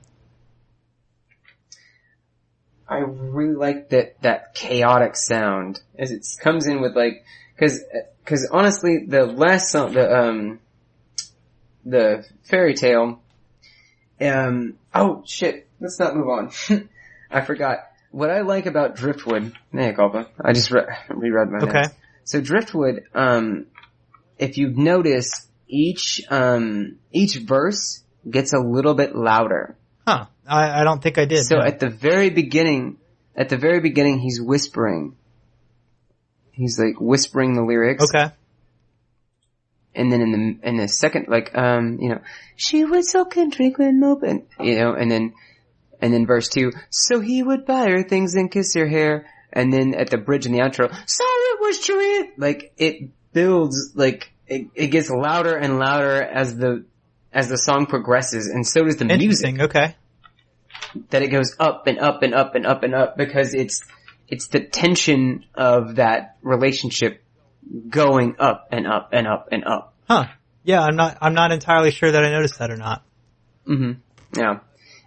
I really like that chaotic sound as it comes in with like, cause honestly, the last song, the fairy tale, oh shit, let's not move on. I forgot. What I like about Driftwood, mea culpa, I just reread my notes. Okay. So Driftwood, if you notice, each verse gets a little bit louder. Huh. I don't think I did. So no. at the very beginning, he's whispering. He's like whispering the lyrics. Okay. And then in the second, like, you know, she would soak and drink when open, you know, and then verse 2, so he would buy her things and kiss her hair. And then at the bridge in the outro, so it was true. Like, it builds, like, it gets louder and louder as the song progresses, and so does the music. Okay. That it goes up and up and up and up and up because it's the tension of that relationship going up and up and up and up. Huh. Yeah, I'm not entirely sure that I noticed that or not. Mm-hmm. Yeah.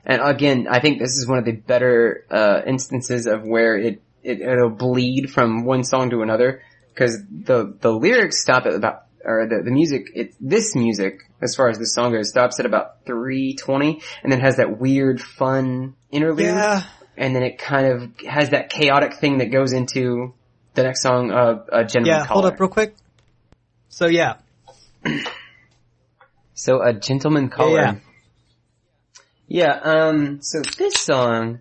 And again, I think this is one of the better instances of where it'll bleed from one song to another, because the lyrics stop at about, or the music, this music, as far as the song goes, stops at about 3:20, and then has that weird, fun interlude. Yeah. And then it kind of has that chaotic thing that goes into the next song, A Gentleman Caller. Yeah, hold up real quick. So yeah. So A Gentleman Caller. Yeah, so this song,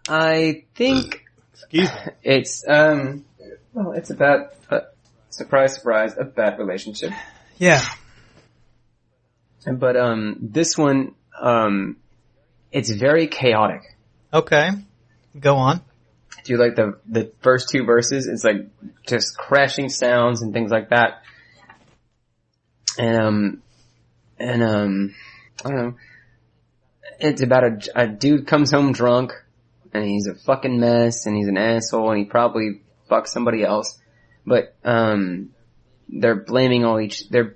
I think... Excuse me. It's, well, it's about, surprise, surprise, a bad relationship. Yeah. But, this one, it's very chaotic. Okay. Go on. Do you like the first two verses? It's like just crashing sounds and things like that. And I don't know. It's about a dude comes home drunk, and he's a fucking mess, and he's an asshole, and he probably fucked somebody else. But, they're blaming they're,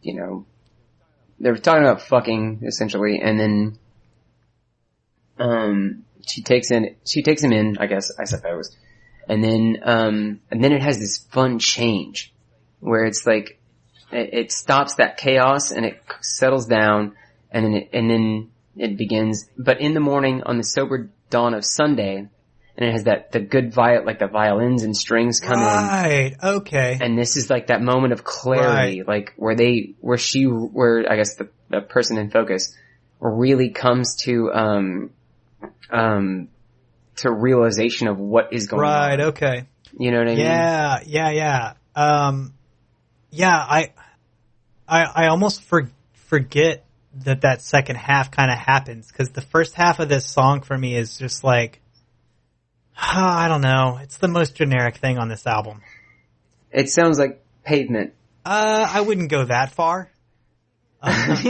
you know, they're talking about fucking, essentially, and then, she takes him in, I suppose. And then it has this fun change, where it's like, it stops that chaos, and it settles down, and then it begins, but in the morning on the sober dawn of Sunday, and it has the good like the violins and strings come in. Right, okay. And this is like that moment of clarity, like where I guess the person in focus really comes to realization of what is going on. Right, okay. You know what I mean? Yeah. I almost forget that second half kind of happens, because the first half of this song for me is just like, I don't know. It's the most generic thing on this album. It sounds like Pavement. I wouldn't go that far. 'Cause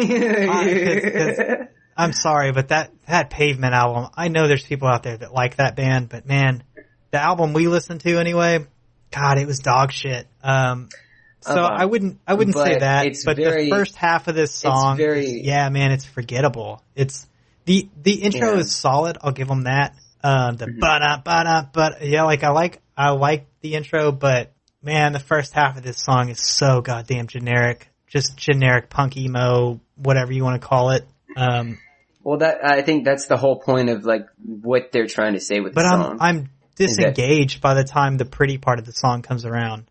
I'm sorry, but that Pavement album, I know there's people out there that like that band, but man, the album we listened to anyway, God, it was dog shit. So I wouldn't say that, but the first half of this song, man, it's forgettable. It's the intro is solid. I'll give them that. The ba-da, ba-da, but yeah, like I like the intro, but man, the first half of this song is so goddamn generic. Just generic punk emo, whatever you want to call it. Well, I think that's the whole point of like what they're trying to say with the song. But I'm disengaged by the time the pretty part of the song comes around.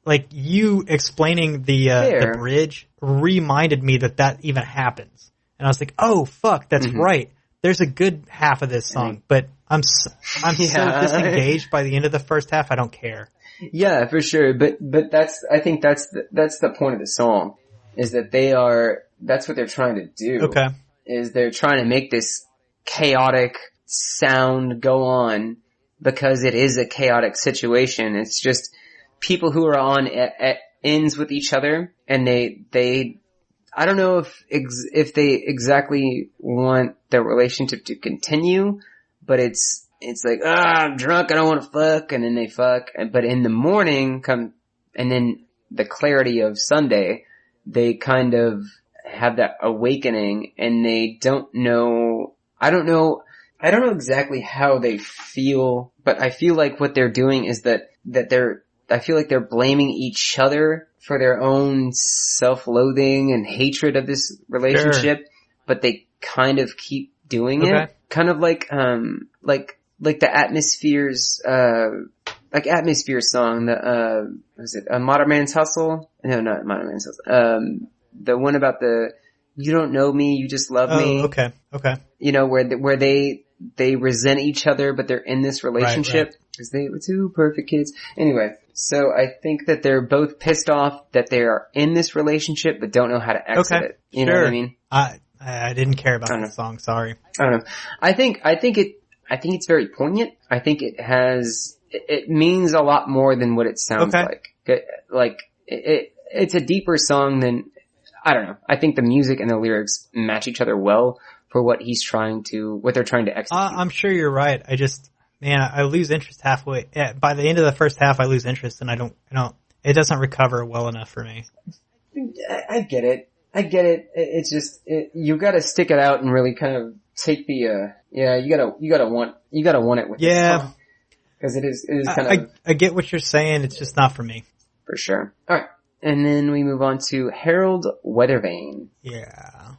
Like you explaining the bridge reminded me that even happens, and I was like, oh fuck, that's right. There's a good half of this song, but I'm so disengaged by the end of the first half. I don't care. Yeah, for sure. But I think that's the point of the song, is that that's what they're trying to do. Okay. Is they're trying to make this chaotic sound go on because it is a chaotic situation. It's just people who are on at ends with each other, and they I don't know if they exactly want their relationship to continue, but it's like, I'm drunk, I don't want to fuck, and then they fuck. But in the morning and then the clarity of Sunday, they kind of have that awakening, and they don't know, I don't know exactly how they feel, but I feel like what they're doing is that I feel like they're blaming each other for their own self-loathing and hatred of this relationship, but they kind of keep doing it. Kind of like the Atmospheres, Atmosphere song, was it A Modern Man's Hustle? No, not Modern Man's Hustle. The one about you don't know me, you just love me. Okay. You know, where they resent each other, but they're in this relationship because they were two perfect kids. Anyway, so I think that they're both pissed off that they are in this relationship, but don't know how to exit it. You know what I mean? I didn't care about the song. Sorry. I don't know. I think it's very poignant. I think it means a lot more than what it sounds like. Like it's a deeper song than, I don't know. I think the music and the lyrics match each other well for what they're trying to execute. I'm sure you're right. I lose interest halfway. By the end of the first half, I lose interest, and it doesn't recover well enough for me. I get it. It's just, you gotta stick it out and really kind of take the, you gotta want it with this song. Cause it is kind of. I get what you're saying, it's just not for me. For sure. Alright. And then we move on to Harold Weathervane. Yeah.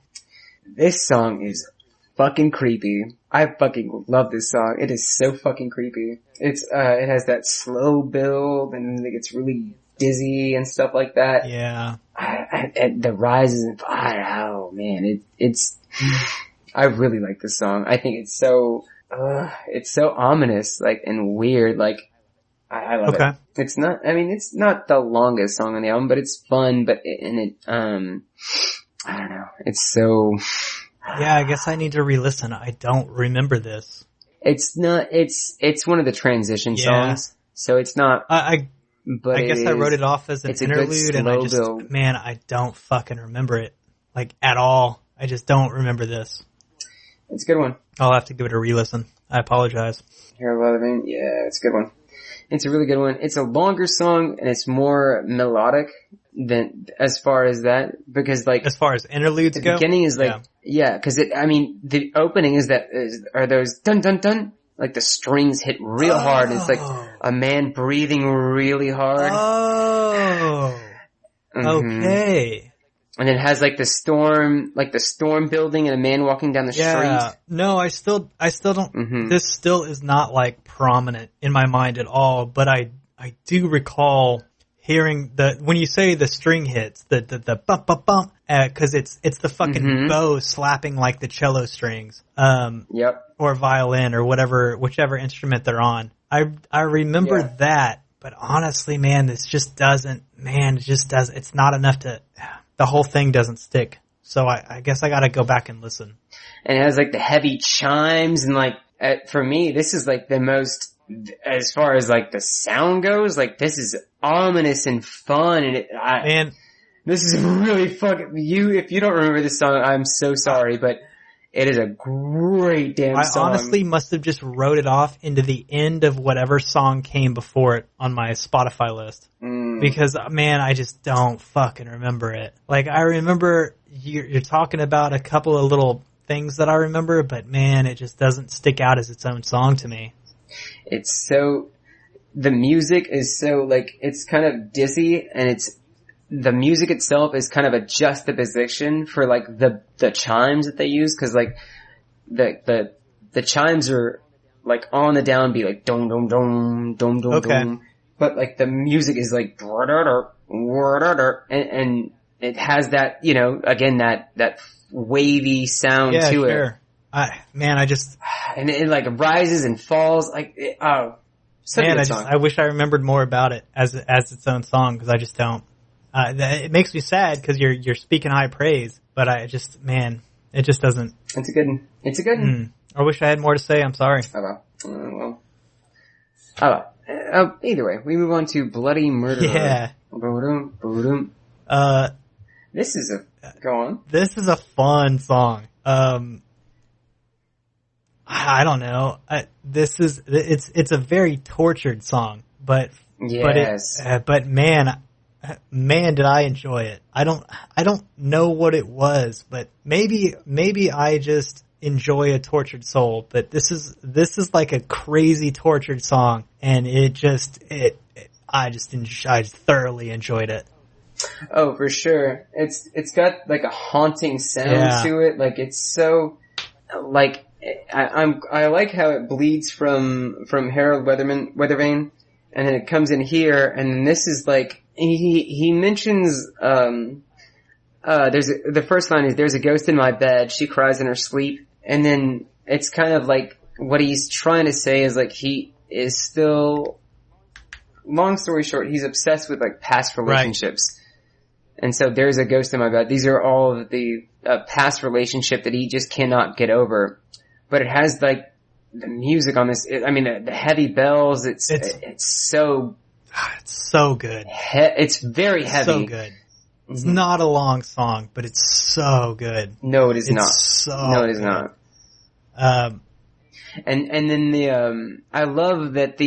This song is fucking creepy. I fucking love this song. It is so fucking creepy. It has that slow build and it gets really dizzy and stuff like that. Yeah. The rises and fire. Oh man, I really like this song. I think it's so ominous, like, and weird. Like, I love it. It's not the longest song on the album, but it's fun. But I don't know. It's so. Yeah, I guess I need to re-listen. I don't remember this. It's not. It's one of the transition songs, so it's not. But I guess I wrote it off as an interlude, and I don't fucking remember it, like, at all. I just don't remember this. It's a good one. I'll have to give it a re-listen. I apologize. Harold Weathervane, yeah, it's a good one. It's a really good one. It's a longer song, and it's more melodic than, as far as that, because, like, as far as interludes go? The beginning is like, cause the opening are those dun dun dun, like the strings hit real hard, and it's like a man breathing really hard. Oh. Okay. And it has like the storm building and a man walking down the street. No, I still don't, this still is not like prominent in my mind at all, but I do recall hearing when you say the string hits, the bump bump bump, cause it's the fucking bow slapping like the cello strings. Or violin or whichever instrument they're on. I remember that, but honestly, man, it's not enough the whole thing doesn't stick. So I guess I gotta go back and listen. And it has like the heavy chimes and like, for me, this is like the most, as far as like the sound goes, like this is ominous and fun, and this is really fucking, if you don't remember this song, I'm so sorry, but it is a great damn song. I honestly must have just wrote it off into the end of whatever song came before it on my Spotify list. Because, man, I just don't fucking remember it. Like, I remember you're talking about a couple of little things that I remember, but man, it just doesn't stick out as its own song to me. It's so, the music is so, like, it's kind of dizzy, and the music itself is kind of a juxtaposition for, like, the chimes that they use, cause, like, the chimes are, like, on the downbeat, like, dom dom dom, dom dom dom. But, like, the music is like, and it has that, you know, again, that wavy sound to it. And it like rises and falls, like, such a good song. I wish I remembered more about it as its own song, because I just don't. It makes me sad because you're speaking high praise, but it just doesn't. It's a good one. I wish I had more to say. I'm sorry. Oh well. Either way, we move on to Bloody Murderer. Yeah. This is go on. This is a fun song. I don't know. It's a very tortured song, but yes. But man, did I enjoy it. I don't know what it was, but maybe I just enjoy a tortured soul, but this is like a crazy tortured song, and I thoroughly enjoyed it. Oh, for sure. It's got like a haunting sound to it. Like, it's so, like, I like how it bleeds from Harold Weathervane, and then it comes in here, and then this is like, he mentions, the first line is, "There's a ghost in my bed, she cries in her sleep," and then it's kind of like, what he's trying to say is, like, he is still, long story short, he's obsessed with, like, past relationships. Right. And so, there's a ghost in my bed. These are all of the past relationship that he just cannot get over. But it has, like, the music on this, the heavy bells, it's so... It's so good. It's very heavy. So good. It's not a long song, but it's so good. No, it is not. No, it is not. And then I love that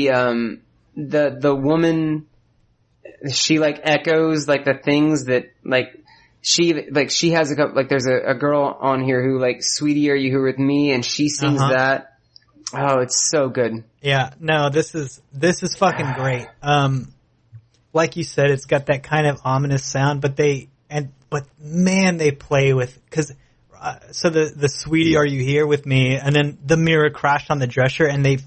the woman, she like echoes like the things that like she has a couple, like there's a girl on here who like, "Sweetie, are you here with me?" And she sings that. Oh, it's so good. Yeah, no, this is fucking great. Like you said, it's got that kind of ominous sound, but man, they play with, cause, so the "Sweetie, are you here with me?" And then the mirror crashed on the dresser, and they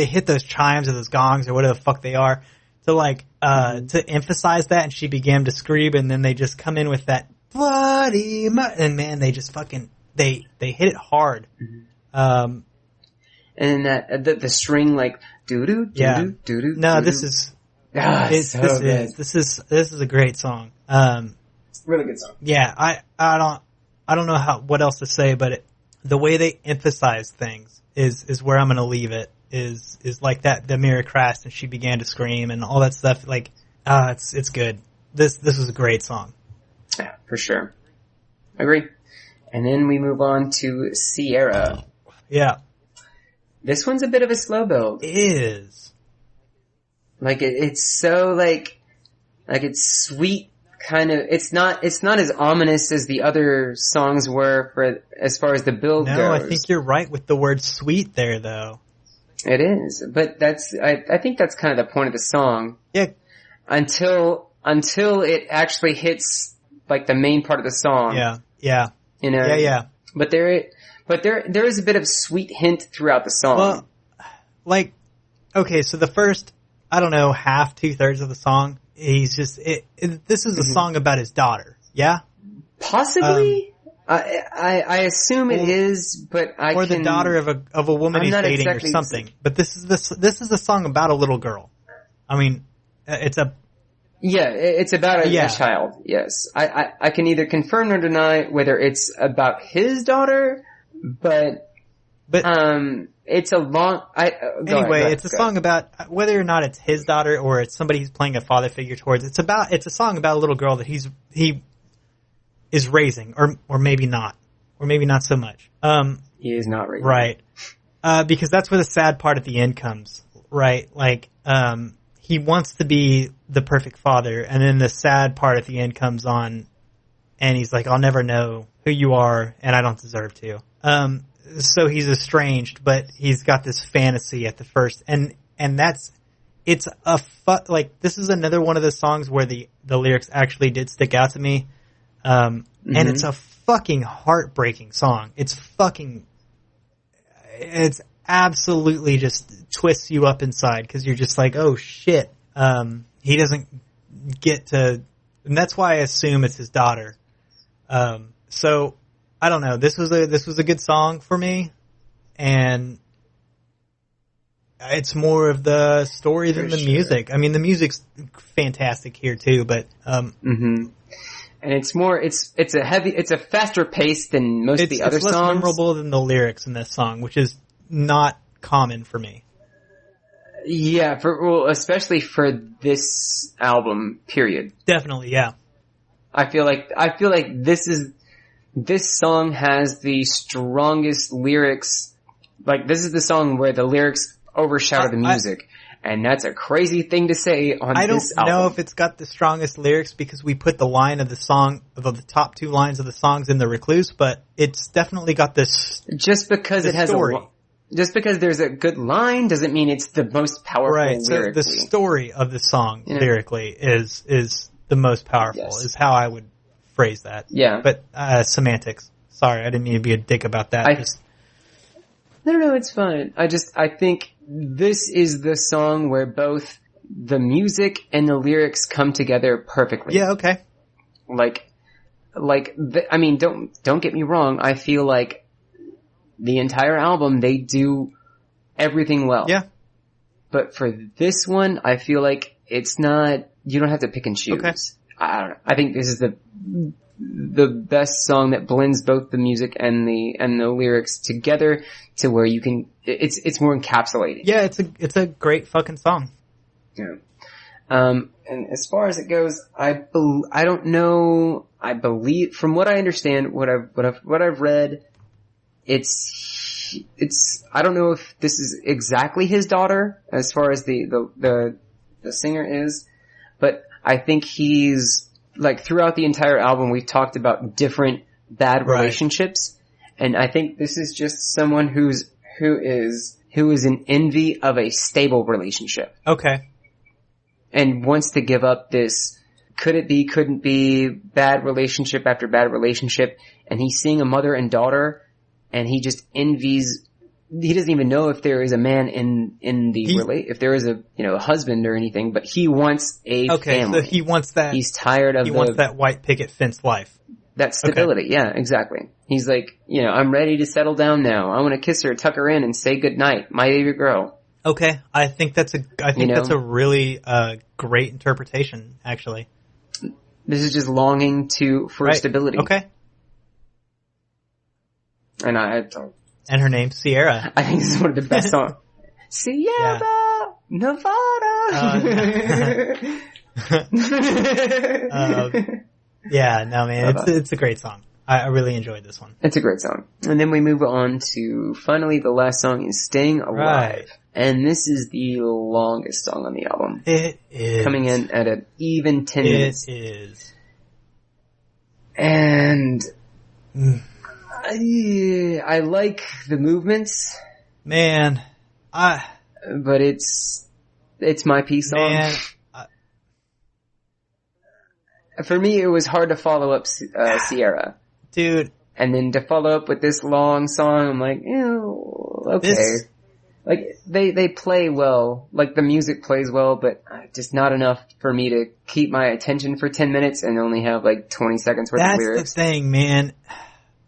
hit those chimes or those gongs or whatever the fuck they are to like, to emphasize that, and she began to scream, and then they just come in with that bloody and man, they just fucking, they hit it hard. And then the string like doo doo doo doo doo. No, this is this is a great song. Really good song. Yeah, I don't know what else to say, but the way they emphasize things is where I'm going to leave it. Is like that, the mirror crashed and she began to scream and all that stuff. Like, it's good. This was a great song. Yeah, for sure. Agree. And then we move on to Sierra. Yeah. This one's a bit of a slow build. It is. Like, it's so, like it's sweet, kind of, it's not as ominous as the other songs were as far as the build goes. No, I think you're right with the word sweet there, though. It is, but I think that's kind of the point of the song. Yeah. Until it actually hits, like, the main part of the song. Yeah. You know? Yeah. But there is a bit of sweet hint throughout the song. Well, like, okay, so the first, I don't know, half, 2/3 of the song, he's just, this is a song about his daughter, yeah? Possibly? I assume it is, but or the daughter of a woman he's dating or something. But this is a song about a little girl. I mean, it's about a child. Yes, I can neither confirm nor deny whether it's about his daughter, but it's a long. It's a song about whether or not it's his daughter or it's somebody he's playing a father figure towards. It's a song about a little girl that he is raising, or maybe not so much. He is not raising, right? Because that's where the sad part at the end comes, right? Like, he wants to be the perfect father, and then the sad part at the end comes on and he's like, I'll never know who you are, and I don't deserve to. So he's estranged, but he's got this fantasy at the first, and it's this is another one of the songs where the lyrics actually did stick out to me, and it's a fucking heartbreaking song. It's absolutely just twists you up inside, because you're just like, oh shit, he doesn't get to, and that's why I assume it's his daughter. So I don't know. This was a good song for me, and it's more of the story than the music. I mean, the music's fantastic here too, but and it's more, it's a faster pace than most of the other songs. It's less memorable than the lyrics in this song, which is not common for me. Yeah, especially for this album, period. Definitely, yeah. I feel like this song has the strongest lyrics. Like, this is the song where the lyrics overshadow the music. And that's a crazy thing to say on this album. I don't know if it's got the strongest lyrics because we put the line of the song, the top two lines of the songs in the Recluse, but it's definitely got this. Just because it has story. Just because there's a good line doesn't mean it's the most powerful lyrically. So the story of the song lyrically is the most powerful, is how I would phrase that. Yeah. But semantics. Sorry, I didn't mean to be a dick about that. No, it's fine. I think this is the song where both the music and the lyrics come together perfectly. Yeah, okay. I mean, don't get me wrong. I feel like the entire album, they do everything well. Yeah. But for this one, I feel like it's not, you don't have to pick and choose. Okay. I don't know. I think this is the best song that blends both the music and the lyrics together to where you can, it's more encapsulating. Yeah, it's a great fucking song. Yeah. And as far as it goes, I don't know, I believe, from what I understand, what I've read, it's, I don't know if this is exactly his daughter as far as the singer is, but I think he's, like, throughout the entire album, we've talked about different bad relationships, and I think this is just someone who is in envy of a stable relationship. Okay. And wants to give up this could it be, couldn't be, bad relationship after bad relationship, and he's seeing a mother and daughter, and he just envies. He doesn't even know if there is a man in if there is a husband or anything, but he wants a family. So he wants that. He's tired of wants that white picket fence life. That stability. Okay. Yeah, exactly. He's like, I'm ready to settle down now. I want to kiss her, tuck her in, and say goodnight, my baby girl. Okay, I think that's a really great interpretation, actually. This is just longing for stability. Okay. And her name's Sierra. I think this is one of the best songs. Sierra, Nevada. Yeah, no, man, it's a great song. I really enjoyed this one. It's a great song. And then we move on to, finally, the last song is Staying Alive. Right. And this is the longest song on the album. It is. Coming in at an even 10 minutes. It is. And I like the movements. Man, but it's my peace song. Man, for me, it was hard to follow up Sierra. Dude. And then to follow up with this long song, I'm like, okay. Like, they play well. Like, the music plays well, but just not enough for me to keep my attention for 10 minutes and only have, like, 20 seconds worth of lyrics. That's the thing, man.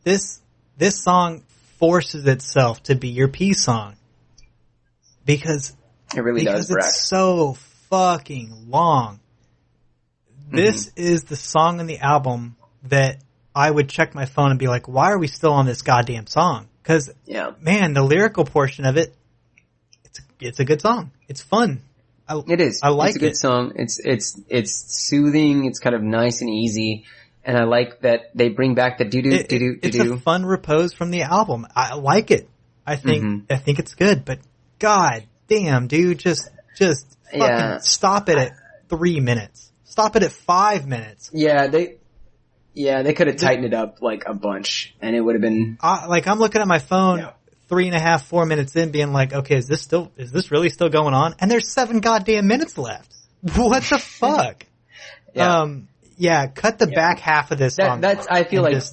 This song forces itself to be your peace song. Because it really does, Brack. It's so fucking long. This is the song on the album that I would check my phone and be like, why are we still on this goddamn song? Because, man, the lyrical portion of it, it's a good song. It's fun. It is. I like it. It's a good song. It's soothing. It's kind of nice and easy. And I like that they bring back the doo-doo, doo-doo, It's doo-doo. a fun repose from the album. I like it. I think it's good, but god damn, dude, just fucking stop it at 3 minutes. Stop it at 5 minutes. Yeah, Yeah, they could have tightened it up like a bunch, and it would have been. Like I'm looking at my phone. Yeah. 3.5, 4 minutes in being like, okay, is this really still going on? And there's 7 goddamn minutes left. What the fuck? Yeah. Cut the back half of this song. I feel like.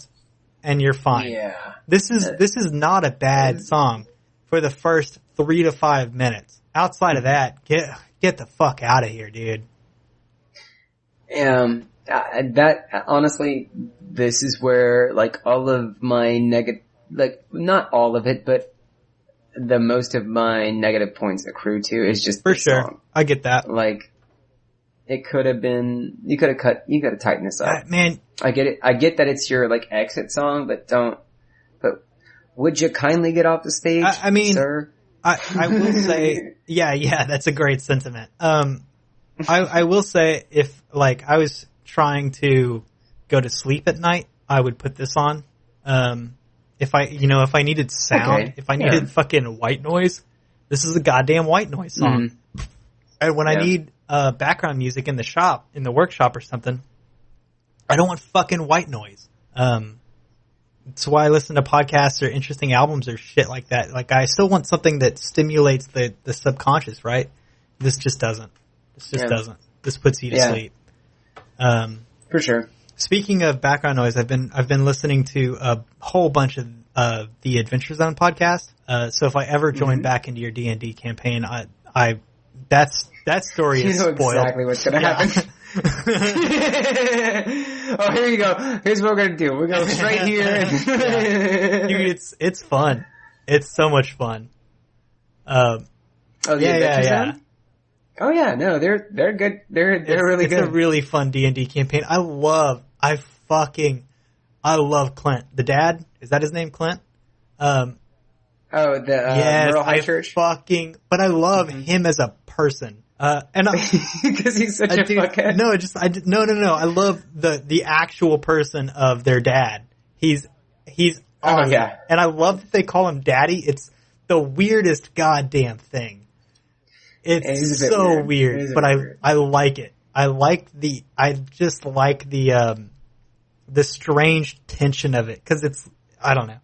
And you're fine. Yeah. This is not a bad song for the first 3 to 5 minutes. Outside of that, get the fuck out of here, dude. That honestly, this is where like all of my like not all of it, but the most of my negative points accrue to is just for the sure. song. I get that. Like it could have been, you could have tightened this up. Man, I get it. I get that it's your like exit song, but would you kindly get off the stage? I mean, sir? I will say, yeah, that's a great sentiment. I will say if like I was trying to go to sleep at night, I would put this on. If I needed sound, if I needed fucking white noise, this is a goddamn white noise song. Mm-hmm. And when I need background music in the workshop or something, I don't want fucking white noise. That's why I listen to podcasts or interesting albums or shit like that. Like I still want something that stimulates the subconscious, right? This just doesn't. Doesn't. This puts you to sleep. For sure. Speaking of background noise, I've been listening to a whole bunch of the Adventure Zone podcast. So if I ever join back into your D&D campaign, that story is spoiled. You know exactly what's going to happen. Oh, here you go. Here's what we're going to do. We're going straight here. Dude, it's fun. It's so much fun. The Adventure Zone? Oh yeah, no, they're good. They're really good. It's a really fun D&D campaign. I love Clint. The dad? Is that his name, Clint? Yes, Merle High Church? But I love him as a person. And because he's such a fuckhead. No. I love the actual person of their dad. He's awesome. Oh yeah. And I love that they call him daddy. It's the weirdest goddamn thing. It's so weird, but I like it. I just like the strange tension of it, cause it's, I don't know.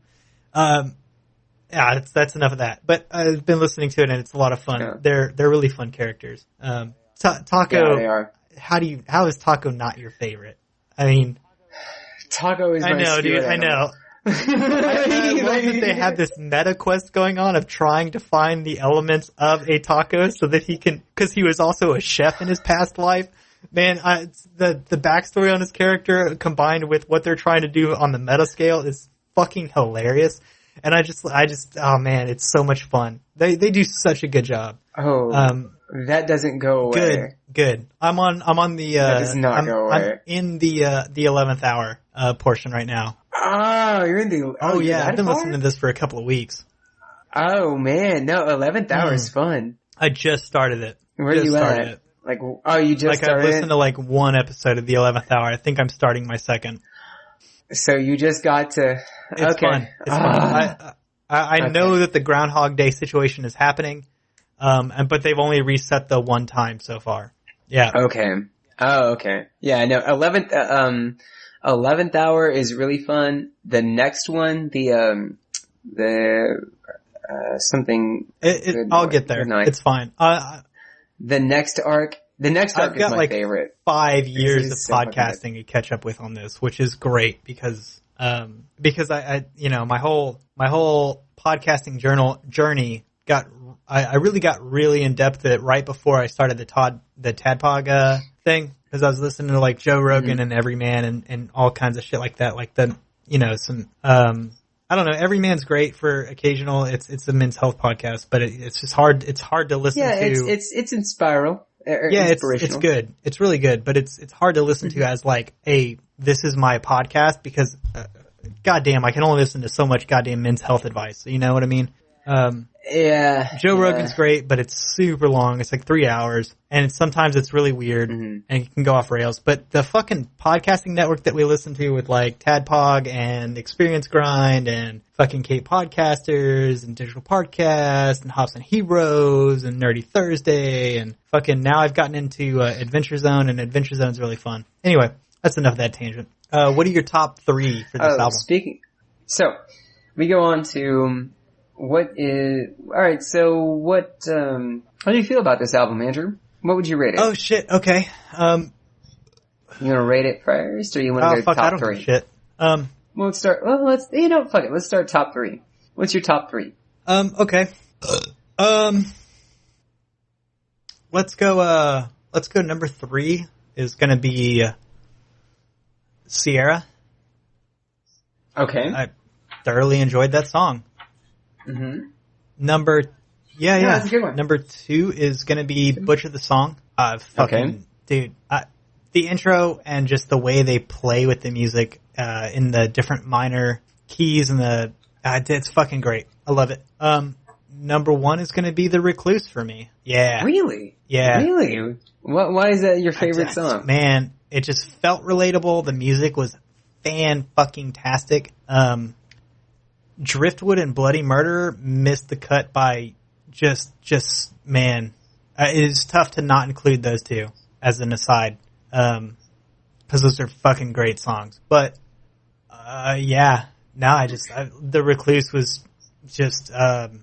That's enough of that. But I've been listening to it and it's a lot of fun. Yeah. They're really fun characters. Taco, they are. How is Taco not your favorite? I mean, Taco is my dude, I know. I love that they have this meta quest going on of trying to find the elements of a taco so that he can, cause he was also a chef in his past life. Man, the backstory on his character combined with what they're trying to do on the meta scale is fucking hilarious. And I just, oh man, it's so much fun. They do such a good job. Oh, that doesn't go away. Good. I'm on the, that does not go away. I'm in the 11th hour, portion right now. Oh, you're in the... Oh yeah, I've been listening to this for a couple of weeks. Oh man, no, 11th hour is fun. I just started it. Where are you at? Like, you just started I've listened to one episode of the 11th hour. I think I'm starting my second. So you just got to... It's fun. It's fun. I know that the Groundhog Day situation is happening, but they've only reset the one time so far. Yeah. Okay. Oh, okay. Yeah, no, 11th hour is really fun. The next one, something. I'll get there. It's fine. The next arc is my favorite. 5 years of podcasting to catch up with on this, which is great because I my whole podcasting journey I really got really in depth at right before I started the Tadpog thing. Because I was listening to Joe Rogan and Everyman and all kinds of shit like that. I don't know. Everyman's great for occasional. It's a men's health podcast, but it's just hard. It's hard to listen to. Yeah, it's in spiral. It's good. It's really good, but it's hard to listen to as this is my podcast because, goddamn, I can only listen to so much goddamn men's health advice. You know what I mean? Joe Rogan's great, but it's super long. It's 3 hours, and sometimes it's really weird, and it can go off rails. But the fucking podcasting network that we listen to with Tadpog and Experience Grind and fucking Kate Podcasters and Digital Podcast and Hops and Heroes and Nerdy Thursday and fucking now I've gotten into Adventure Zone, and Adventure Zone's really fun. Anyway, that's enough of that tangent. What are your top 3 for this album? So, we go on to alright, so what, how do you feel about this album, Andrew? What would you rate it? Oh shit, okay. You wanna rate it first, or you wanna go top I don't 3? give a shit. Let's start, fuck it, let's start top 3. What's your top 3? Okay. Let's go number 3 is gonna be Sierra. Okay. I thoroughly enjoyed that song. Mm-hmm. That's a good one. Number 2 is gonna be Butcher the Song. Dude, the intro and just the way they play with the music, in the different minor keys and it's fucking great. I love it. Number 1 is gonna be The Recluse for me. Yeah. Really? Yeah. Really? Why is that your favorite song? Man, it just felt relatable. The music was fan-fucking-tastic. Driftwood and Bloody Murder missed the cut by man. It is tough to not include those two as an aside. Cause those are fucking great songs. But, The Recluse was just, man,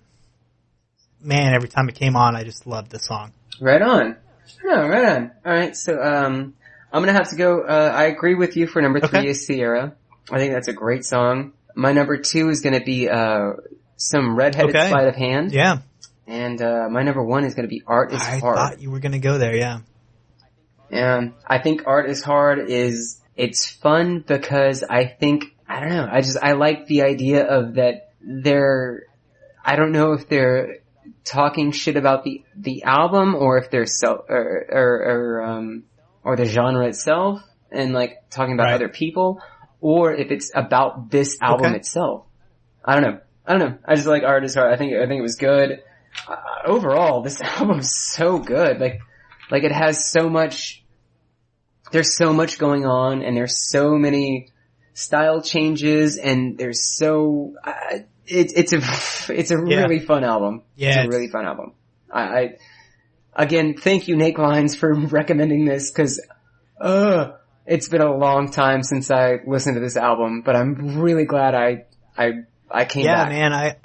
every time it came on, I just loved the song. Right on. Oh, right on. Alright, so, I'm gonna have to go, I agree with you for number 3 is Sierra. I think that's a great song. My number 2 is gonna be, some Redheaded Sleight of Hand. Yeah. And, my number 1 is gonna be Art is Hard. I thought you were gonna go there, yeah. Yeah. I think Art is Hard it's fun because I like the idea of that I don't know if they're talking shit about the album or if they're or the genre itself and like talking about other people, or if it's about this album itself. I don't know. I just like Art is Hard. I think it was good. Overall, this album's so good. Like it has so much, there's so much going on and there's so many style changes and there's it's a really fun album. Yeah. It's a really fun album. I again, thank you, Nate Glines, for recommending this because, it's been a long time since I listened to this album, but I'm really glad I came back. Yeah, man,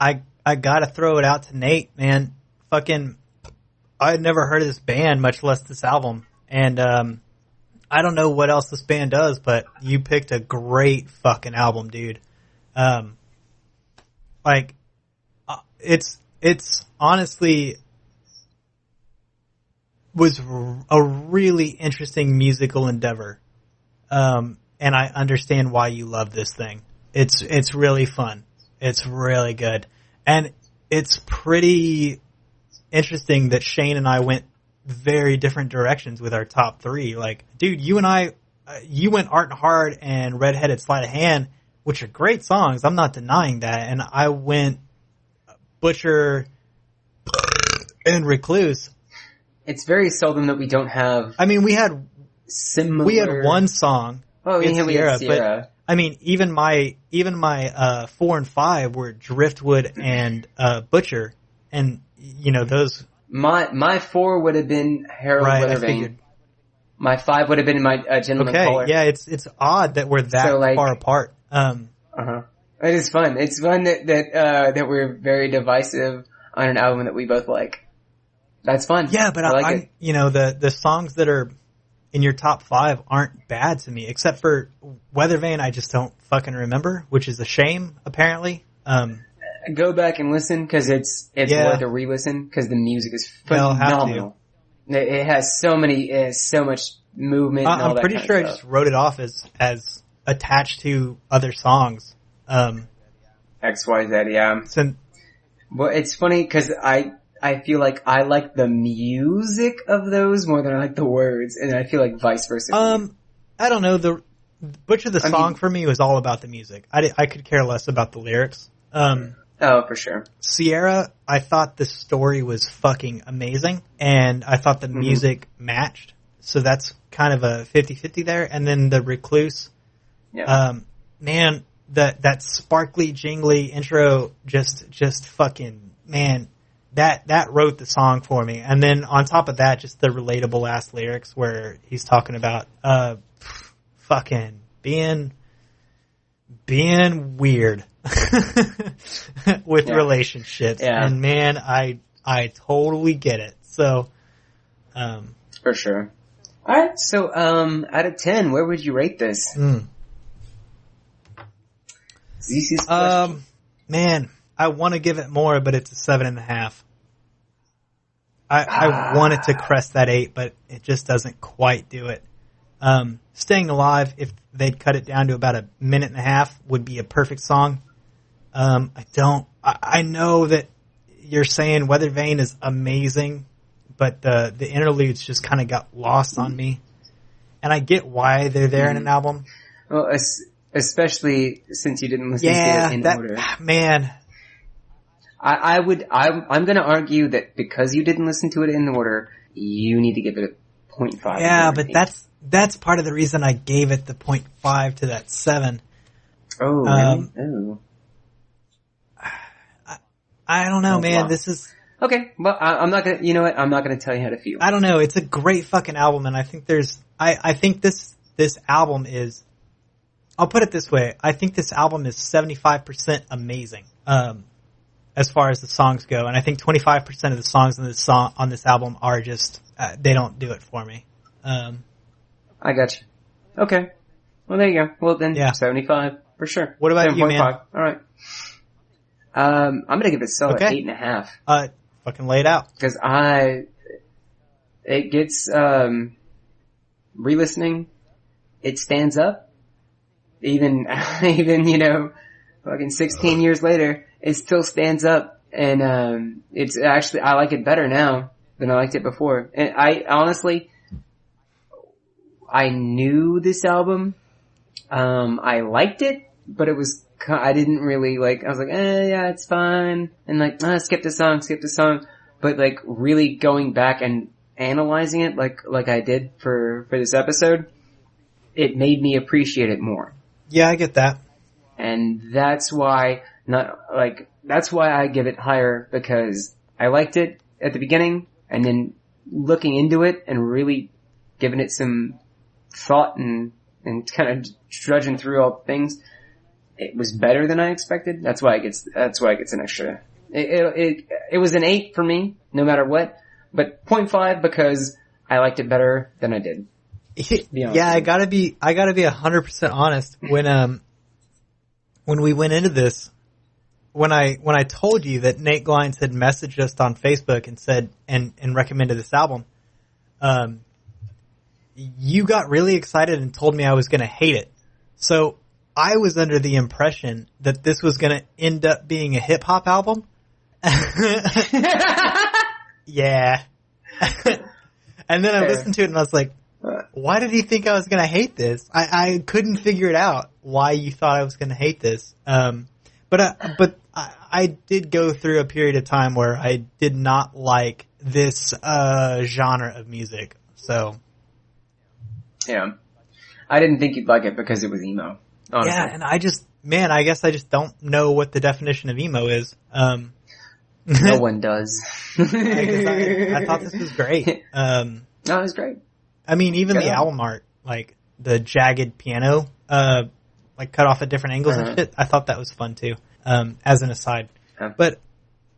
I gotta throw it out to Nate, man. Fucking, I had never heard of this band, much less this album. And, I don't know what else this band does, but you picked a great fucking album, dude. It's honestly was a really interesting musical endeavor. And I understand why you love this thing. It's really fun. It's really good. And it's pretty interesting that Shane and I went very different directions with our top 3. Like, dude, you and you went Art and Hard and Redheaded Sleight of Hand, which are great songs. I'm not denying that. And I went Butcher and Recluse. It's very seldom that we don't have. I mean, we had similar. We had one song. Oh, yeah, we had Sierra. But, I mean, even my 4 and 5 were Driftwood and Butcher, and you know those. My 4 would have been Harold Weathervane. My 5 would have been my Gentleman Caller. Yeah, it's odd that we're that far apart. It is fun. It's fun that we're very divisive on an album that we both like. That's fun. Yeah, but I like it. The songs that are in your top 5 aren't bad to me, except for Weathervane. I just don't fucking remember, which is a shame, apparently. Go back and listen because it's worth a re-listen because the music is phenomenal. It has so much movement. And all I'm pretty sure I just wrote it off as attached to other songs. XYZ, yeah. Well, it's funny because I feel like I like the music of those more than I like the words, and I feel like vice versa. I don't know. The Butcher the Song for me was all about the music. I could care less about the lyrics. Oh, for sure. Sierra, I thought the story was fucking amazing, and I thought the music matched. So that's kind of a 50-50 there. And then the Recluse, man, that sparkly, jingly intro just fucking, man, that wrote the song for me. And then on top of that, just the relatable ass lyrics where he's talking about, fucking being weird with relationships. Yeah. And man, I totally get it. So, for sure. All right. So, out of 10, where would you rate this? ZC's question. Man, I want to give it more, but it's a 7.5. I wanted to crest that 8, but it just doesn't quite do it. Staying Alive, if they'd cut it down to about a minute and a half, would be a perfect song. I know that you're saying Weather Vane is amazing, but the interludes just kind of got lost on me. And I get why they're there in an album. Well, especially since you didn't listen to it in order. Man. I'm going to argue that because you didn't listen to it in order, you need to give it a 0.5. Yeah, but that's part of the reason I gave it the 0.5 to that 7. Oh, really? Oh. I don't know, man. Wow. This is okay. Well, I'm not gonna. You know what? I'm not gonna tell you how to feel. I don't know. It's a great fucking album, and I think I think this album is. I'll put it this way. I think this album is 75% amazing. As far as the songs go, and I think 25% of the songs on this album are just they don't do it for me. I got you. Okay. Well, there you go. Well, then, 75 for sure. What about 7. You, man? All right. I'm gonna give it a solid 8.5. Fucking lay it out. Because it gets re-listening. It stands up. Even fucking 16 years later. It still stands up, and it's actually I like it better now than I liked it before. And I honestly, I knew this album, I liked it, but it was I didn't really like. I was like, yeah, it's fine, and like, skip the song. But like really going back and analyzing it, like I did for this episode, it made me appreciate it more. Yeah, I get that, and that's why. That's why I give it higher, because I liked it at the beginning, and then looking into it and really giving it some thought and kind of trudging through all the things, it was better than I expected. That's why it gets an extra. It was an 8 for me, no matter what, but 0.5 because I liked it better than I did. Yeah, I gotta be 100% honest. When we went into this, when I told you that Nate Glines had messaged us on Facebook and said and recommended this album, you got really excited and told me I was going to hate it. So I was under the impression that this was going to end up being a hip hop album. Yeah. And then I listened to it and I was like, why did he think I was going to hate this? I couldn't figure it out why you thought I was going to hate this. But I did go through a period of time where I did not like this genre of music. So yeah, I didn't think you'd like it because it was emo. Honestly. Yeah, and I guess I just don't know what the definition of emo is. No one does. I thought this was great. No, it was great. I mean, even the album art, like the jagged piano, like cut off at different angles and shit. I thought that was fun too. As an aside, but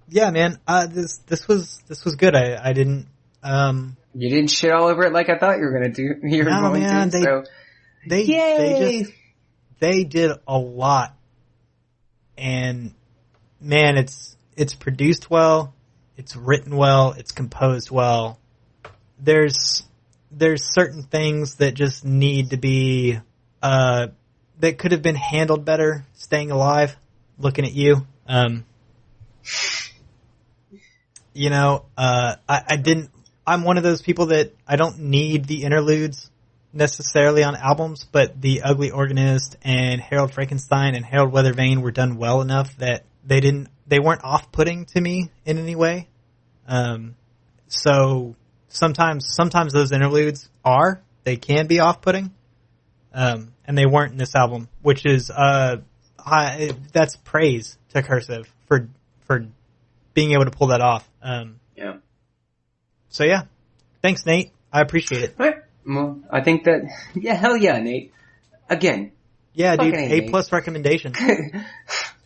yeah, man, this was good. I didn't. You didn't shit all over it like I thought you were gonna do. They did a lot, and man, it's produced well, it's written well, it's composed well. There's certain things that just need to be that could have been handled better. Staying Alive, looking at you, I didn't. I'm one of those people that I don't need the interludes necessarily on albums, but The Ugly Organist and Harold Frankenstein and Harold Weather Vane were done well enough that they weren't off-putting to me in any way. So sometimes those interludes they can be off-putting. And they weren't in this album, which is, that's praise to Cursive for being able to pull that off. Yeah. So yeah, thanks Nate. I appreciate it. All right. Well, I think that, hell yeah, Nate. Again. Yeah, dude, Fucking A, A+ recommendation.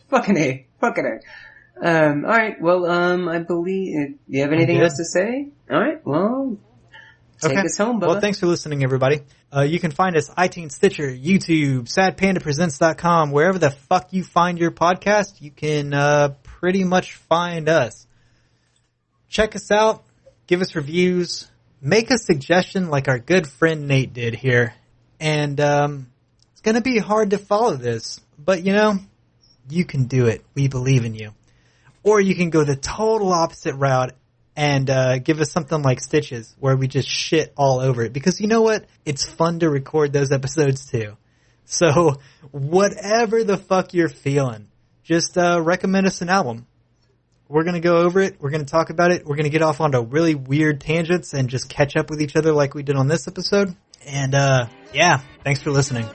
Fucking A. Alright, well, I believe, do you have anything else to say? Alright, well, take us home, Bubba. Well, thanks for listening, everybody. You can find us iTunes, Stitcher, YouTube, SadPandaPresents.com, wherever the fuck you find your podcast, you can pretty much find us. Check us out, give us reviews, make a suggestion like our good friend Nate did here, and it's going to be hard to follow this, but you can do it. We believe in you. Or you can go the total opposite route and give us something like Stitches, where we just shit all over it. Because you know what? It's fun to record those episodes too. So whatever the fuck you're feeling, just recommend us an album. We're going to go over it. We're going to talk about it. We're going to get off onto really weird tangents and just catch up with each other like we did on this episode. And yeah, thanks for listening.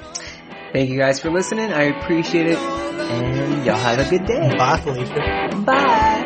Thank you guys for listening. I appreciate it. And y'all have a good day. Bye, Felicia. Bye.